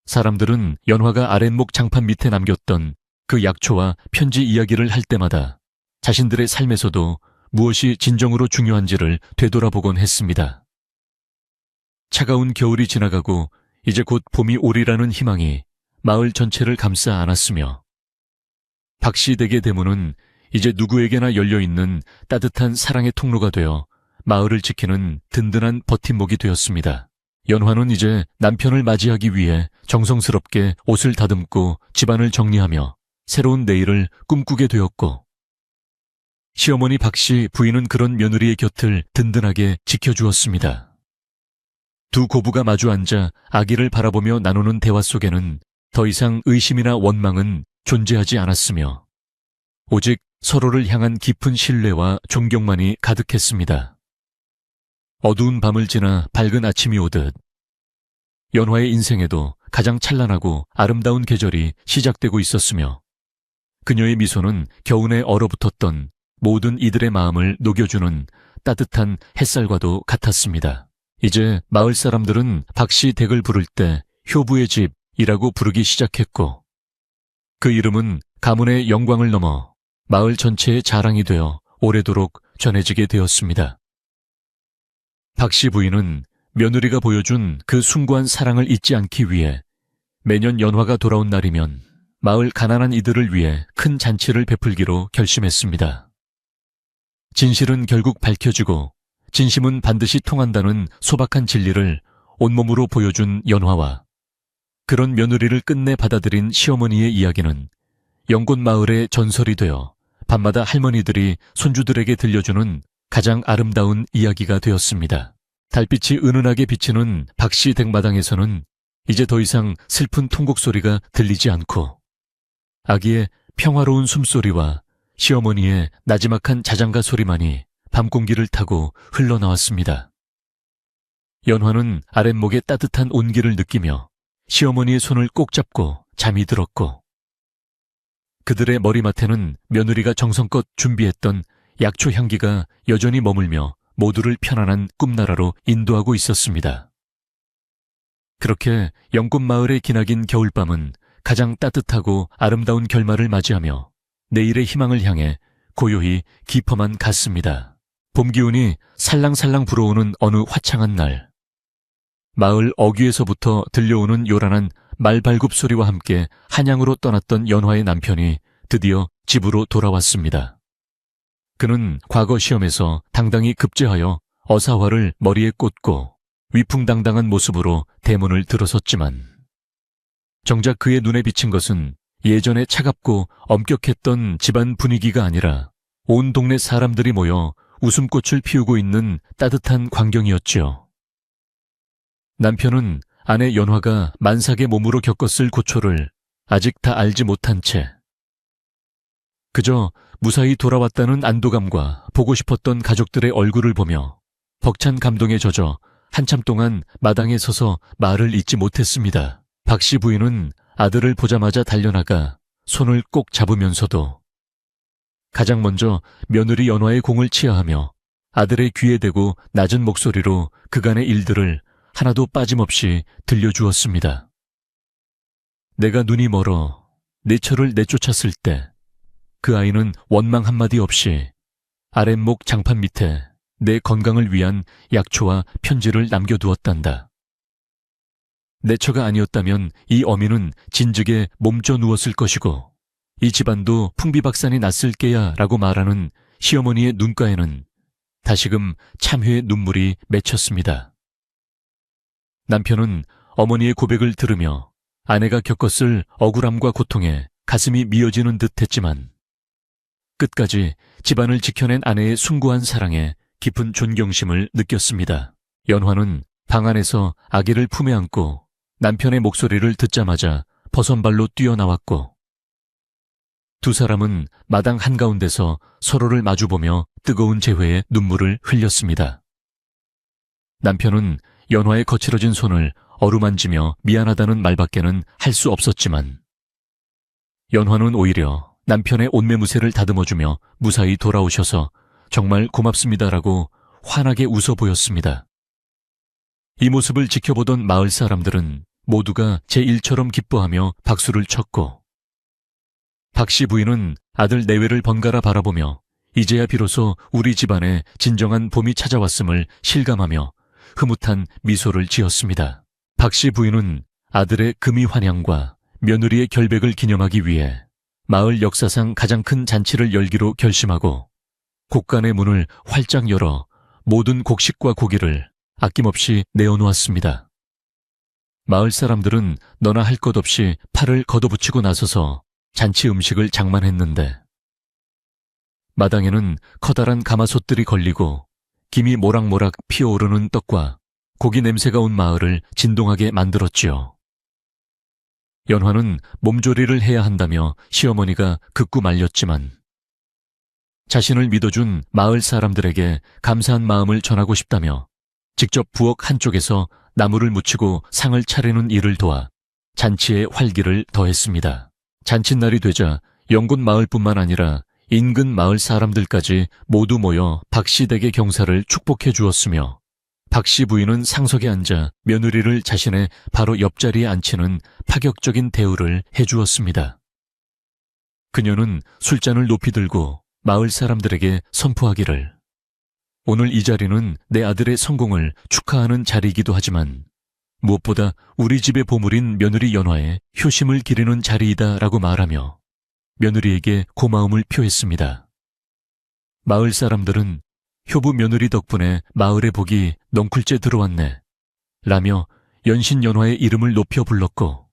사람들은 연화가 아랫목 장판 밑에 남겼던 그 약초와 편지 이야기를 할 때마다 자신들의 삶에서도 무엇이 진정으로 중요한지를 되돌아보곤 했습니다. 차가운 겨울이 지나가고 이제 곧 봄이 오리라는 희망이 마을 전체를 감싸 안았으며 박씨 댁의 대문은 이제 누구에게나 열려있는 따뜻한 사랑의 통로가 되어 마을을 지키는 든든한 버팀목이 되었습니다. 연화는 이제 남편을 맞이하기 위해 정성스럽게 옷을 다듬고 집안을 정리하며 새로운 내일을 꿈꾸게 되었고 시어머니 박씨 부인은 그런 며느리의 곁을 든든하게 지켜주었습니다. 두 고부가 마주 앉아 아기를 바라보며 나누는 대화 속에는 더 이상 의심이나 원망은 존재하지 않았으며 오직 서로를 향한 깊은 신뢰와 존경만이 가득했습니다. 어두운 밤을 지나 밝은 아침이 오듯 연화의 인생에도 가장 찬란하고 아름다운 계절이 시작되고 있었으며 그녀의 미소는 겨우내 얼어붙었던 모든 이들의 마음을 녹여주는 따뜻한 햇살과도 같았습니다. 이제 마을 사람들은 박씨 댁을 부를 때 효부의 집이라고 부르기 시작했고 그 이름은 가문의 영광을 넘어 마을 전체의 자랑이 되어 오래도록 전해지게 되었습니다. 박 씨 부인은 며느리가 보여준 그 숭고한 사랑을 잊지 않기 위해 매년 연화가 돌아온 날이면 마을 가난한 이들을 위해 큰 잔치를 베풀기로 결심했습니다. 진실은 결국 밝혀지고 진심은 반드시 통한다는 소박한 진리를 온몸으로 보여준 연화와 그런 며느리를 끝내 받아들인 시어머니의 이야기는 영곤 마을의 전설이 되어 밤마다 할머니들이 손주들에게 들려주는 가장 아름다운 이야기가 되었습니다. 달빛이 은은하게 비치는 박씨 댁마당에서는 이제 더 이상 슬픈 통곡 소리가 들리지 않고 아기의 평화로운 숨소리와 시어머니의 나지막한 자장가 소리만이 밤 공기를 타고 흘러나왔습니다. 연화는 아랫목의 따뜻한 온기를 느끼며 시어머니의 손을 꼭 잡고 잠이 들었고 그들의 머리맡에는 며느리가 정성껏 준비했던 약초 향기가 여전히 머물며 모두를 편안한 꿈나라로 인도하고 있었습니다. 그렇게 영꽃 마을의 기나긴 겨울밤은 가장 따뜻하고 아름다운 결말을 맞이하며 내일의 희망을 향해 고요히 깊어만 갔습니다. 봄 기운이 살랑살랑 불어오는 어느 화창한 날, 마을 어귀에서부터 들려오는 요란한 말발굽 소리와 함께 한양으로 떠났던 연화의 남편이 드디어 집으로 돌아왔습니다. 그는 과거 시험에서 당당히 급제하여 어사화를 머리에 꽂고 위풍당당한 모습으로 대문을 들어섰지만 정작 그의 눈에 비친 것은 예전에 차갑고 엄격했던 집안 분위기가 아니라 온 동네 사람들이 모여 웃음꽃을 피우고 있는 따뜻한 광경이었지요. 남편은 아내 연화가 만삭의 몸으로 겪었을 고초를 아직 다 알지 못한 채 그저 무사히 돌아왔다는 안도감과 보고 싶었던 가족들의 얼굴을 보며 벅찬 감동에 젖어 한참 동안 마당에 서서 말을 잇지 못했습니다. 박 씨 부인은 아들을 보자마자 달려나가 손을 꼭 잡으면서도 가장 먼저 며느리 연화의 공을 치하하며 아들의 귀에 대고 낮은 목소리로 그간의 일들을 하나도 빠짐없이 들려주었습니다. 내가 눈이 멀어 내처를 내쫓았을 때 그 아이는 원망 한마디 없이 아랫목 장판 밑에 내 건강을 위한 약초와 편지를 남겨두었단다. 내처가 아니었다면 이 어미는 진즉에 몸져 누웠을 것이고 이 집안도 풍비박산이 났을 게야 라고 말하는 시어머니의 눈가에는 다시금 참회의 눈물이 맺혔습니다. 남편은 어머니의 고백을 들으며 아내가 겪었을 억울함과 고통에 가슴이 미어지는 듯 했지만 끝까지 집안을 지켜낸 아내의 숭고한 사랑에 깊은 존경심을 느꼈습니다. 연화는 방 안에서 아기를 품에 안고 남편의 목소리를 듣자마자 버선발로 뛰어나왔고 두 사람은 마당 한가운데서 서로를 마주보며 뜨거운 재회에 눈물을 흘렸습니다. 남편은 연화의 거칠어진 손을 어루만지며 미안하다는 말밖에는 할 수 없었지만 연화는 오히려 남편의 옷매무새를 다듬어주며 무사히 돌아오셔서 정말 고맙습니다라고 환하게 웃어 보였습니다. 이 모습을 지켜보던 마을 사람들은 모두가 제1처럼 기뻐하며 박수를 쳤고 박 씨 부인은 아들 내외를 번갈아 바라보며 이제야 비로소 우리 집안에 진정한 봄이 찾아왔음을 실감하며 흐뭇한 미소를 지었습니다. 박 씨 부인은 아들의 금이 환향과 며느리의 결백을 기념하기 위해 마을 역사상 가장 큰 잔치를 열기로 결심하고 곡간의 문을 활짝 열어 모든 곡식과 고기를 아낌없이 내어놓았습니다. 마을 사람들은 너나 할 것 없이 팔을 걷어붙이고 나서서 잔치 음식을 장만했는데 마당에는 커다란 가마솥들이 걸리고 김이 모락모락 피어오르는 떡과 고기 냄새가 온 마을을 진동하게 만들었지요. 연화는 몸조리를 해야 한다며 시어머니가 극구 말렸지만 자신을 믿어준 마을 사람들에게 감사한 마음을 전하고 싶다며 직접 부엌 한쪽에서 나무를 묻히고 상을 차리는 일을 도와 잔치의 활기를 더했습니다. 잔칫날이 되자 영곤 마을뿐만 아니라 인근 마을 사람들까지 모두 모여 박씨 댁의 경사를 축복해 주었으며 박씨 부인은 상석에 앉아 며느리를 자신의 바로 옆자리에 앉히는 파격적인 대우를 해주었습니다. 그녀는 술잔을 높이 들고 마을 사람들에게 선포하기를 오늘 이 자리는 내 아들의 성공을 축하하는 자리이기도 하지만 무엇보다 우리 집의 보물인 며느리 연화에 효심을 기리는 자리이다라고 말하며 며느리에게 고마움을 표했습니다. 마을 사람들은 효부 며느리 덕분에 마을의 복이 넝쿨째 들어왔네 라며 연신 연화의 이름을 높여 불렀고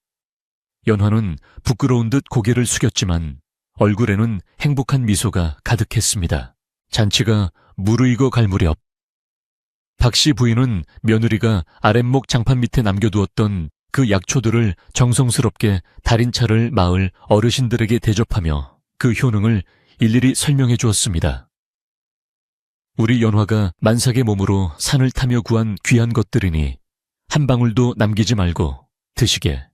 연화는 부끄러운 듯 고개를 숙였지만 얼굴에는 행복한 미소가 가득했습니다. 잔치가 무르익어 갈 무렵 박씨 부인은 며느리가 아랫목 장판 밑에 남겨두었던 그 약초들을 정성스럽게 달인차를 마을 어르신들에게 대접하며 그 효능을 일일이 설명해 주었습니다. 우리 연화가 만삭의 몸으로 산을 타며 구한 귀한 것들이니 한 방울도 남기지 말고 드시게.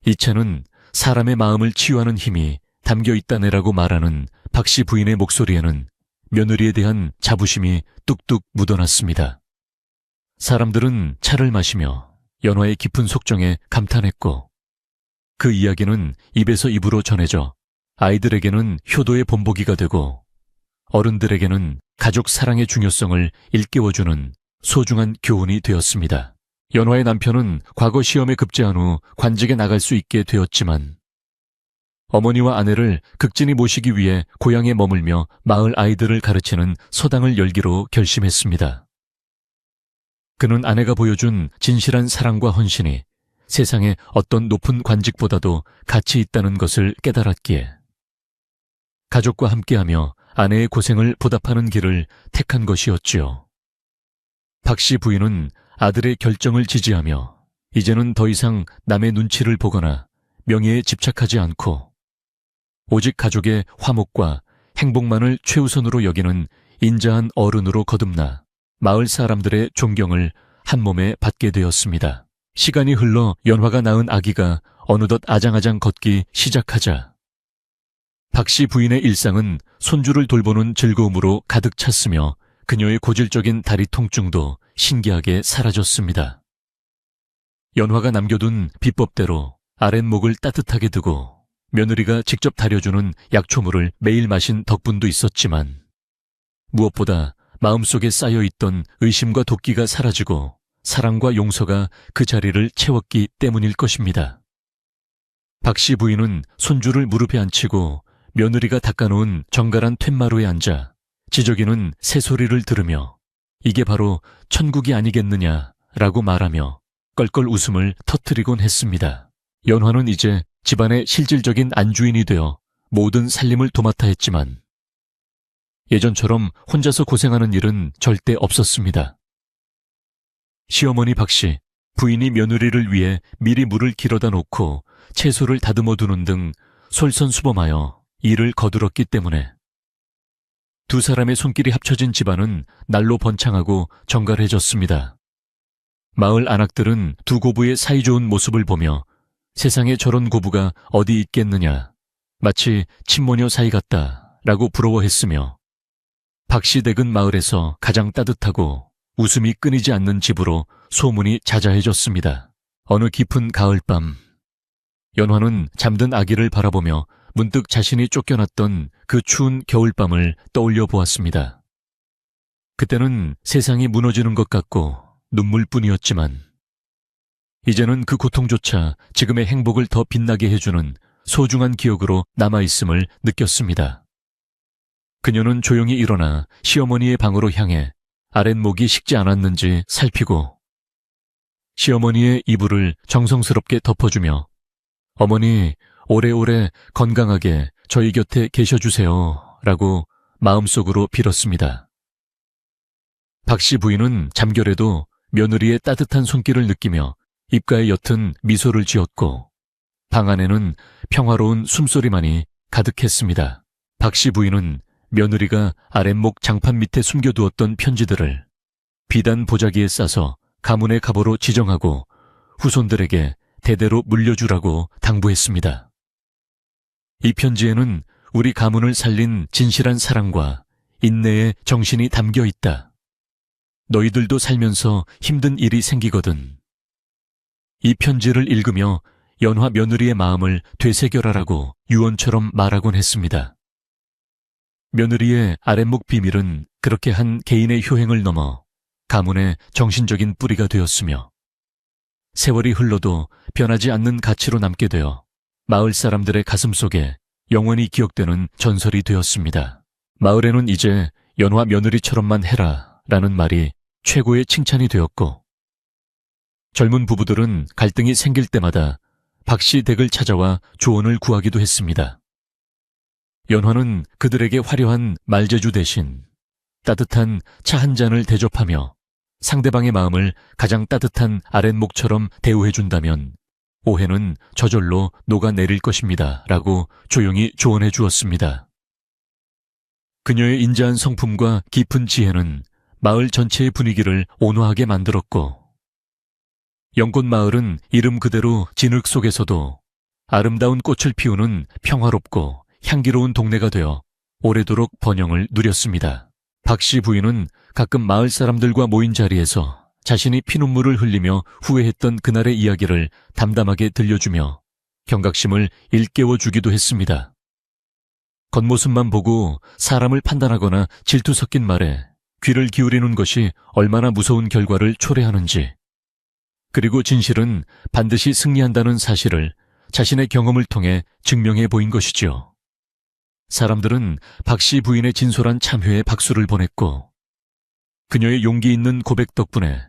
이 차는 사람의 마음을 치유하는 힘이 담겨 있다네라고 말하는 박씨 부인의 목소리에는 며느리에 대한 자부심이 뚝뚝 묻어났습니다. 사람들은 차를 마시며 연화의 깊은 속정에 감탄했고 그 이야기는 입에서 입으로 전해져 아이들에게는 효도의 본보기가 되고 어른들에게는 가족 사랑의 중요성을 일깨워주는 소중한 교훈이 되었습니다. 연화의 남편은 과거 시험에 급제한 후 관직에 나갈 수 있게 되었지만 어머니와 아내를 극진히 모시기 위해 고향에 머물며 마을 아이들을 가르치는 서당을 열기로 결심했습니다. 그는 아내가 보여준 진실한 사랑과 헌신이 세상에 어떤 높은 관직보다도 가치 있다는 것을 깨달았기에 가족과 함께하며 아내의 고생을 보답하는 길을 택한 것이었지요. 박씨 부인은 아들의 결정을 지지하며 이제는 더 이상 남의 눈치를 보거나 명예에 집착하지 않고 오직 가족의 화목과 행복만을 최우선으로 여기는 인자한 어른으로 거듭나 마을 사람들의 존경을 한몸에 받게 되었습니다. 시간이 흘러 연화가 낳은 아기가 어느덧 아장아장 걷기 시작하자 박씨 부인의 일상은 손주를 돌보는 즐거움으로 가득 찼으며 그녀의 고질적인 다리 통증도 신기하게 사라졌습니다. 연화가 남겨둔 비법대로 아랫목을 따뜻하게 두고 며느리가 직접 다려주는 약초물을 매일 마신 덕분도 있었지만 무엇보다 마음속에 쌓여있던 의심과 도끼가 사라지고 사랑과 용서가 그 자리를 채웠기 때문일 것입니다. 박씨 부인은 손주를 무릎에 앉히고 며느리가 닦아놓은 정갈한 툇마루에 앉아 지저귀는 새소리를 들으며 이게 바로 천국이 아니겠느냐라고 말하며 껄껄 웃음을 터뜨리곤 했습니다. 연화는 이제 집안의 실질적인 안주인이 되어 모든 살림을 도맡아 했지만 예전처럼 혼자서 고생하는 일은 절대 없었습니다. 시어머니 박씨, 부인이 며느리를 위해 미리 물을 길어다 놓고 채소를 다듬어 두는 등 솔선수범하여 일을 거들었기 때문에 두 사람의 손길이 합쳐진 집안은 날로 번창하고 정갈해졌습니다. 마을 안악들은 두 고부의 사이좋은 모습을 보며 세상에 저런 고부가 어디 있겠느냐, 마치 친모녀 사이 같다라고 부러워했으며 박씨 댁은 마을에서 가장 따뜻하고 웃음이 끊이지 않는 집으로 소문이 자자해졌습니다. 어느 깊은 가을밤, 연화는 잠든 아기를 바라보며 문득 자신이 쫓겨났던 그 추운 겨울밤을 떠올려 보았습니다. 그때는 세상이 무너지는 것 같고 눈물뿐이었지만 이제는 그 고통조차 지금의 행복을 더 빛나게 해주는 소중한 기억으로 남아있음을 느꼈습니다. 그녀는 조용히 일어나 시어머니의 방으로 향해 아랫목이 식지 않았는지 살피고 시어머니의 이불을 정성스럽게 덮어주며 어머니, 오래오래 건강하게 저희 곁에 계셔주세요 라고 마음속으로 빌었습니다. 박씨 부인은 잠결에도 며느리의 따뜻한 손길을 느끼며 입가에 옅은 미소를 지었고 방 안에는 평화로운 숨소리만이 가득했습니다. 박씨 부인은 며느리가 아랫목 장판 밑에 숨겨두었던 편지들을 비단 보자기에 싸서 가문의 갑오로 지정하고 후손들에게 대대로 물려주라고 당부했습니다. 이 편지에는 우리 가문을 살린 진실한 사랑과 인내의 정신이 담겨 있다. 너희들도 살면서 힘든 일이 생기거든. 이 편지를 읽으며 연화 며느리의 마음을 되새겨라라고 유언처럼 말하곤 했습니다. 며느리의 아랫목 비밀은 그렇게 한 개인의 효행을 넘어 가문의 정신적인 뿌리가 되었으며 세월이 흘러도 변하지 않는 가치로 남게 되어 마을 사람들의 가슴 속에 영원히 기억되는 전설이 되었습니다. 마을에는 이제 연화 며느리처럼만 해라 라는 말이 최고의 칭찬이 되었고 젊은 부부들은 갈등이 생길 때마다 박씨 댁을 찾아와 조언을 구하기도 했습니다. 연화는 그들에게 화려한 말재주 대신 따뜻한 차 한 잔을 대접하며 상대방의 마음을 가장 따뜻한 아랫목처럼 대우해준다면 오해는 저절로 녹아내릴 것입니다. 라고 조용히 조언해 주었습니다. 그녀의 인자한 성품과 깊은 지혜는 마을 전체의 분위기를 온화하게 만들었고 영꽃 마을은 이름 그대로 진흙 속에서도 아름다운 꽃을 피우는 평화롭고 향기로운 동네가 되어 오래도록 번영을 누렸습니다. 박씨 부인은 가끔 마을 사람들과 모인 자리에서 자신이 피눈물을 흘리며 후회했던 그날의 이야기를 담담하게 들려주며 경각심을 일깨워 주기도 했습니다. 겉모습만 보고 사람을 판단하거나 질투 섞인 말에 귀를 기울이는 것이 얼마나 무서운 결과를 초래하는지, 그리고 진실은 반드시 승리한다는 사실을 자신의 경험을 통해 증명해 보인 것이죠. 사람들은 박씨 부인의 진솔한 참회에 박수를 보냈고 그녀의 용기 있는 고백 덕분에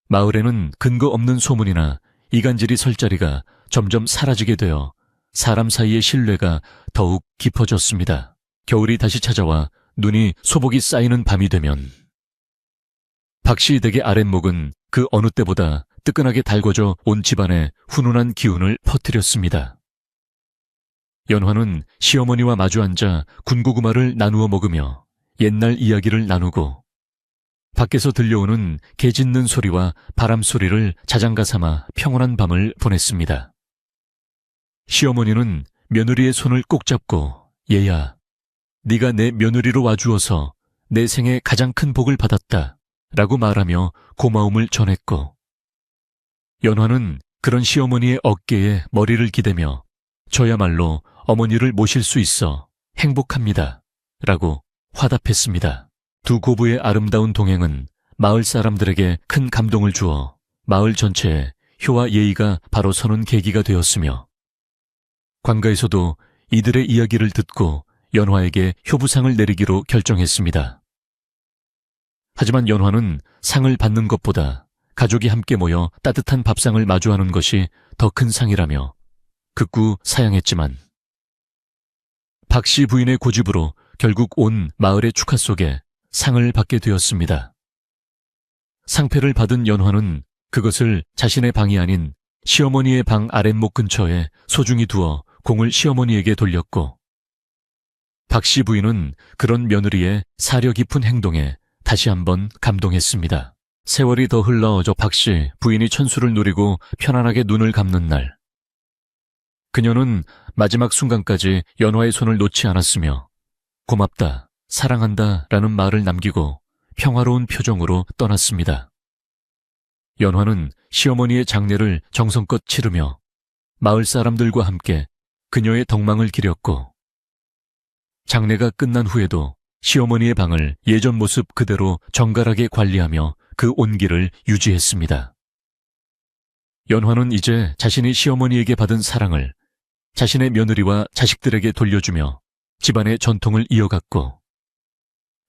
마을에는 근거 없는 소문이나 이간질이 설 자리가 점점 사라지게 되어 사람 사이의 신뢰가 더욱 깊어졌습니다. 겨울이 다시 찾아와 눈이 소복이 쌓이는 밤이 되면 박씨 댁의 아랫목은 그 어느 때보다 뜨끈하게 달궈져 온 집안에 훈훈한 기운을 퍼뜨렸습니다. 연화는 시어머니와 마주 앉아 군고구마를 나누어 먹으며 옛날 이야기를 나누고 밖에서 들려오는 개 짖는 소리와 바람 소리를 자장가 삼아 평온한 밤을 보냈습니다. 시어머니는 며느리의 손을 꼭 잡고 얘야, 네가 내 며느리로 와주어서 내 생에 가장 큰 복을 받았다 라고 말하며 고마움을 전했고 연화는 그런 시어머니의 어깨에 머리를 기대며 저야말로 어머니를 모실 수 있어 행복합니다 라고 화답했습니다. 두 고부의 아름다운 동행은 마을 사람들에게 큰 감동을 주어 마을 전체에 효와 예의가 바로 서는 계기가 되었으며 관가에서도 이들의 이야기를 듣고 연화에게 효부상을 내리기로 결정했습니다. 하지만 연화는 상을 받는 것보다 가족이 함께 모여 따뜻한 밥상을 마주하는 것이 더 큰 상이라며 극구 사양했지만 박씨 부인의 고집으로 결국 온 마을의 축하 속에 상을 받게 되었습니다. 상패를 받은 연화는 그것을 자신의 방이 아닌 시어머니의 방 아랫목 근처에 소중히 두어 공을 시어머니에게 돌렸고 박씨 부인은 그런 며느리의 사려 깊은 행동에 다시 한번 감동했습니다. 세월이 더 흘러 저 박씨 부인이 천수를 누리고 편안하게 눈을 감는 날 그녀는 마지막 순간까지 연화의 손을 놓지 않았으며 고맙다, 사랑한다 라는 말을 남기고 평화로운 표정으로 떠났습니다. 연화는 시어머니의 장례를 정성껏 치르며 마을 사람들과 함께 그녀의 덕망을 기렸고 장례가 끝난 후에도 시어머니의 방을 예전 모습 그대로 정갈하게 관리하며 그 온기를 유지했습니다. 연화는 이제 자신이 시어머니에게 받은 사랑을 자신의 며느리와 자식들에게 돌려주며 집안의 전통을 이어갔고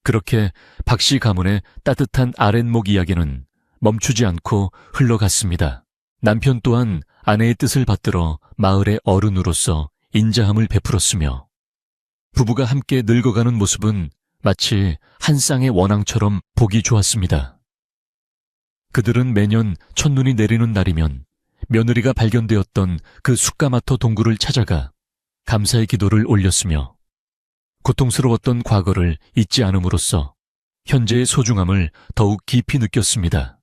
그렇게 박씨 가문의 따뜻한 아랫목 이야기는 멈추지 않고 흘러갔습니다. 남편 또한 아내의 뜻을 받들어 마을의 어른으로서 인자함을 베풀었으며 부부가 함께 늙어가는 모습은 마치 한 쌍의 원앙처럼 보기 좋았습니다. 그들은 매년 첫눈이 내리는 날이면 며느리가 발견되었던 그 숫가마터 동굴을 찾아가 감사의 기도를 올렸으며 고통스러웠던 과거를 잊지 않음으로써 현재의 소중함을 더욱 깊이 느꼈습니다.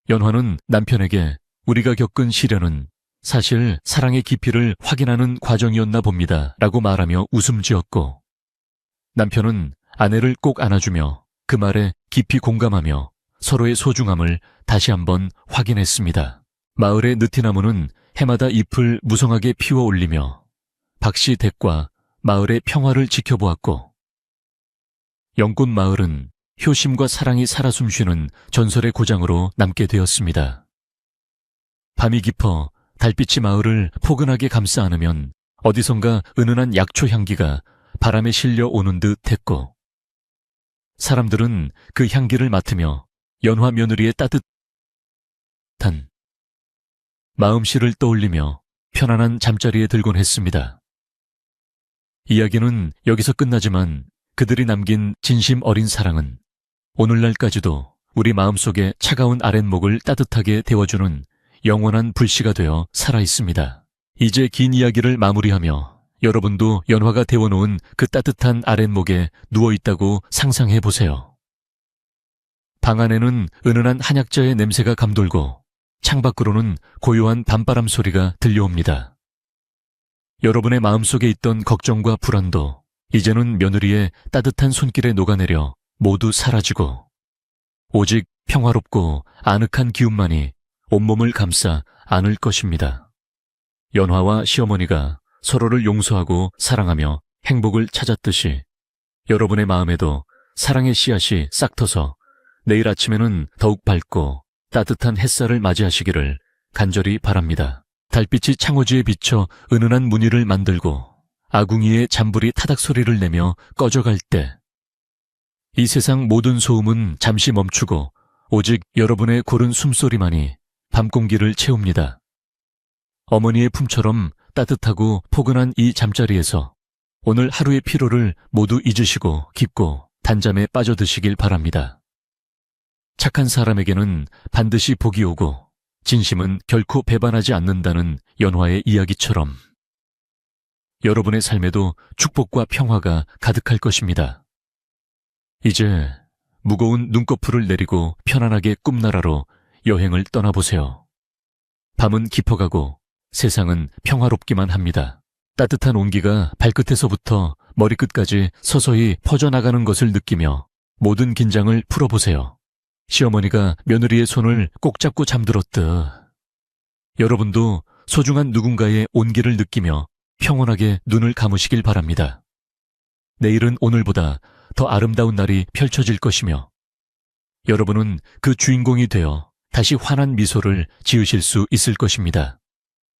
연화는 남편에게 우리가 겪은 시련은 사실 사랑의 깊이를 확인하는 과정이었나 봅니다 라고 말하며 웃음 지었고 남편은 아내를 꼭 안아주며 그 말에 깊이 공감하며 서로의 소중함을 다시 한번 확인했습니다. 마을의 느티나무는 해마다 잎을 무성하게 피워 올리며 박씨 댁과 마을의 평화를 지켜보았고 영꽃 마을은 효심과 사랑이 살아 숨쉬는 전설의 고장으로 남게 되었습니다. 밤이 깊어 달빛이 마을을 포근하게 감싸 안으면 어디선가 은은한 약초 향기가 바람에 실려 오는 듯 했고, 사람들은 그 향기를 맡으며 연화 며느리의 따뜻한 마음씨를 떠올리며 편안한 잠자리에 들곤 했습니다. 이야기는 여기서 끝나지만 그들이 남긴 진심 어린 사랑은 오늘날까지도 우리 마음속에 차가운 아랫목을 따뜻하게 데워주는 영원한 불씨가 되어 살아있습니다. 이제 긴 이야기를 마무리하며 여러분도 연화가 데워놓은 그 따뜻한 아랫목에 누워있다고 상상해보세요. 방 안에는 은은한 한약자의 냄새가 감돌고 창밖으로는 고요한 밤바람 소리가 들려옵니다. 여러분의 마음속에 있던 걱정과 불안도 이제는 며느리의 따뜻한 손길에 녹아내려 모두 사라지고 오직 평화롭고 아늑한 기운만이 온몸을 감싸 안을 것입니다. 연화와 시어머니가 서로를 용서하고 사랑하며 행복을 찾았듯이 여러분의 마음에도 사랑의 씨앗이 싹터서 내일 아침에는 더욱 밝고 따뜻한 햇살을 맞이하시기를 간절히 바랍니다. 달빛이 창호지에 비쳐 은은한 무늬를 만들고 아궁이의 잔불이 타닥 소리를 내며 꺼져갈 때, 이 세상 모든 소음은 잠시 멈추고 오직 여러분의 고른 숨소리만이 밤 공기를 채웁니다. 어머니의 품처럼 따뜻하고 포근한 이 잠자리에서 오늘 하루의 피로를 모두 잊으시고 깊고 단잠에 빠져드시길 바랍니다. 착한 사람에게는 반드시 복이 오고 진심은 결코 배반하지 않는다는 연화의 이야기처럼 여러분의 삶에도 축복과 평화가 가득할 것입니다. 이제 무거운 눈꺼풀을 내리고 편안하게 꿈나라로 여행을 떠나보세요. 밤은 깊어가고 세상은 평화롭기만 합니다. 따뜻한 온기가 발끝에서부터 머리끝까지 서서히 퍼져나가는 것을 느끼며 모든 긴장을 풀어보세요. 시어머니가 며느리의 손을 꼭 잡고 잠들었듯 여러분도 소중한 누군가의 온기를 느끼며 평온하게 눈을 감으시길 바랍니다. 내일은 오늘보다 더 아름다운 날이 펼쳐질 것이며 여러분은 그 주인공이 되어 다시 환한 미소를 지으실 수 있을 것입니다.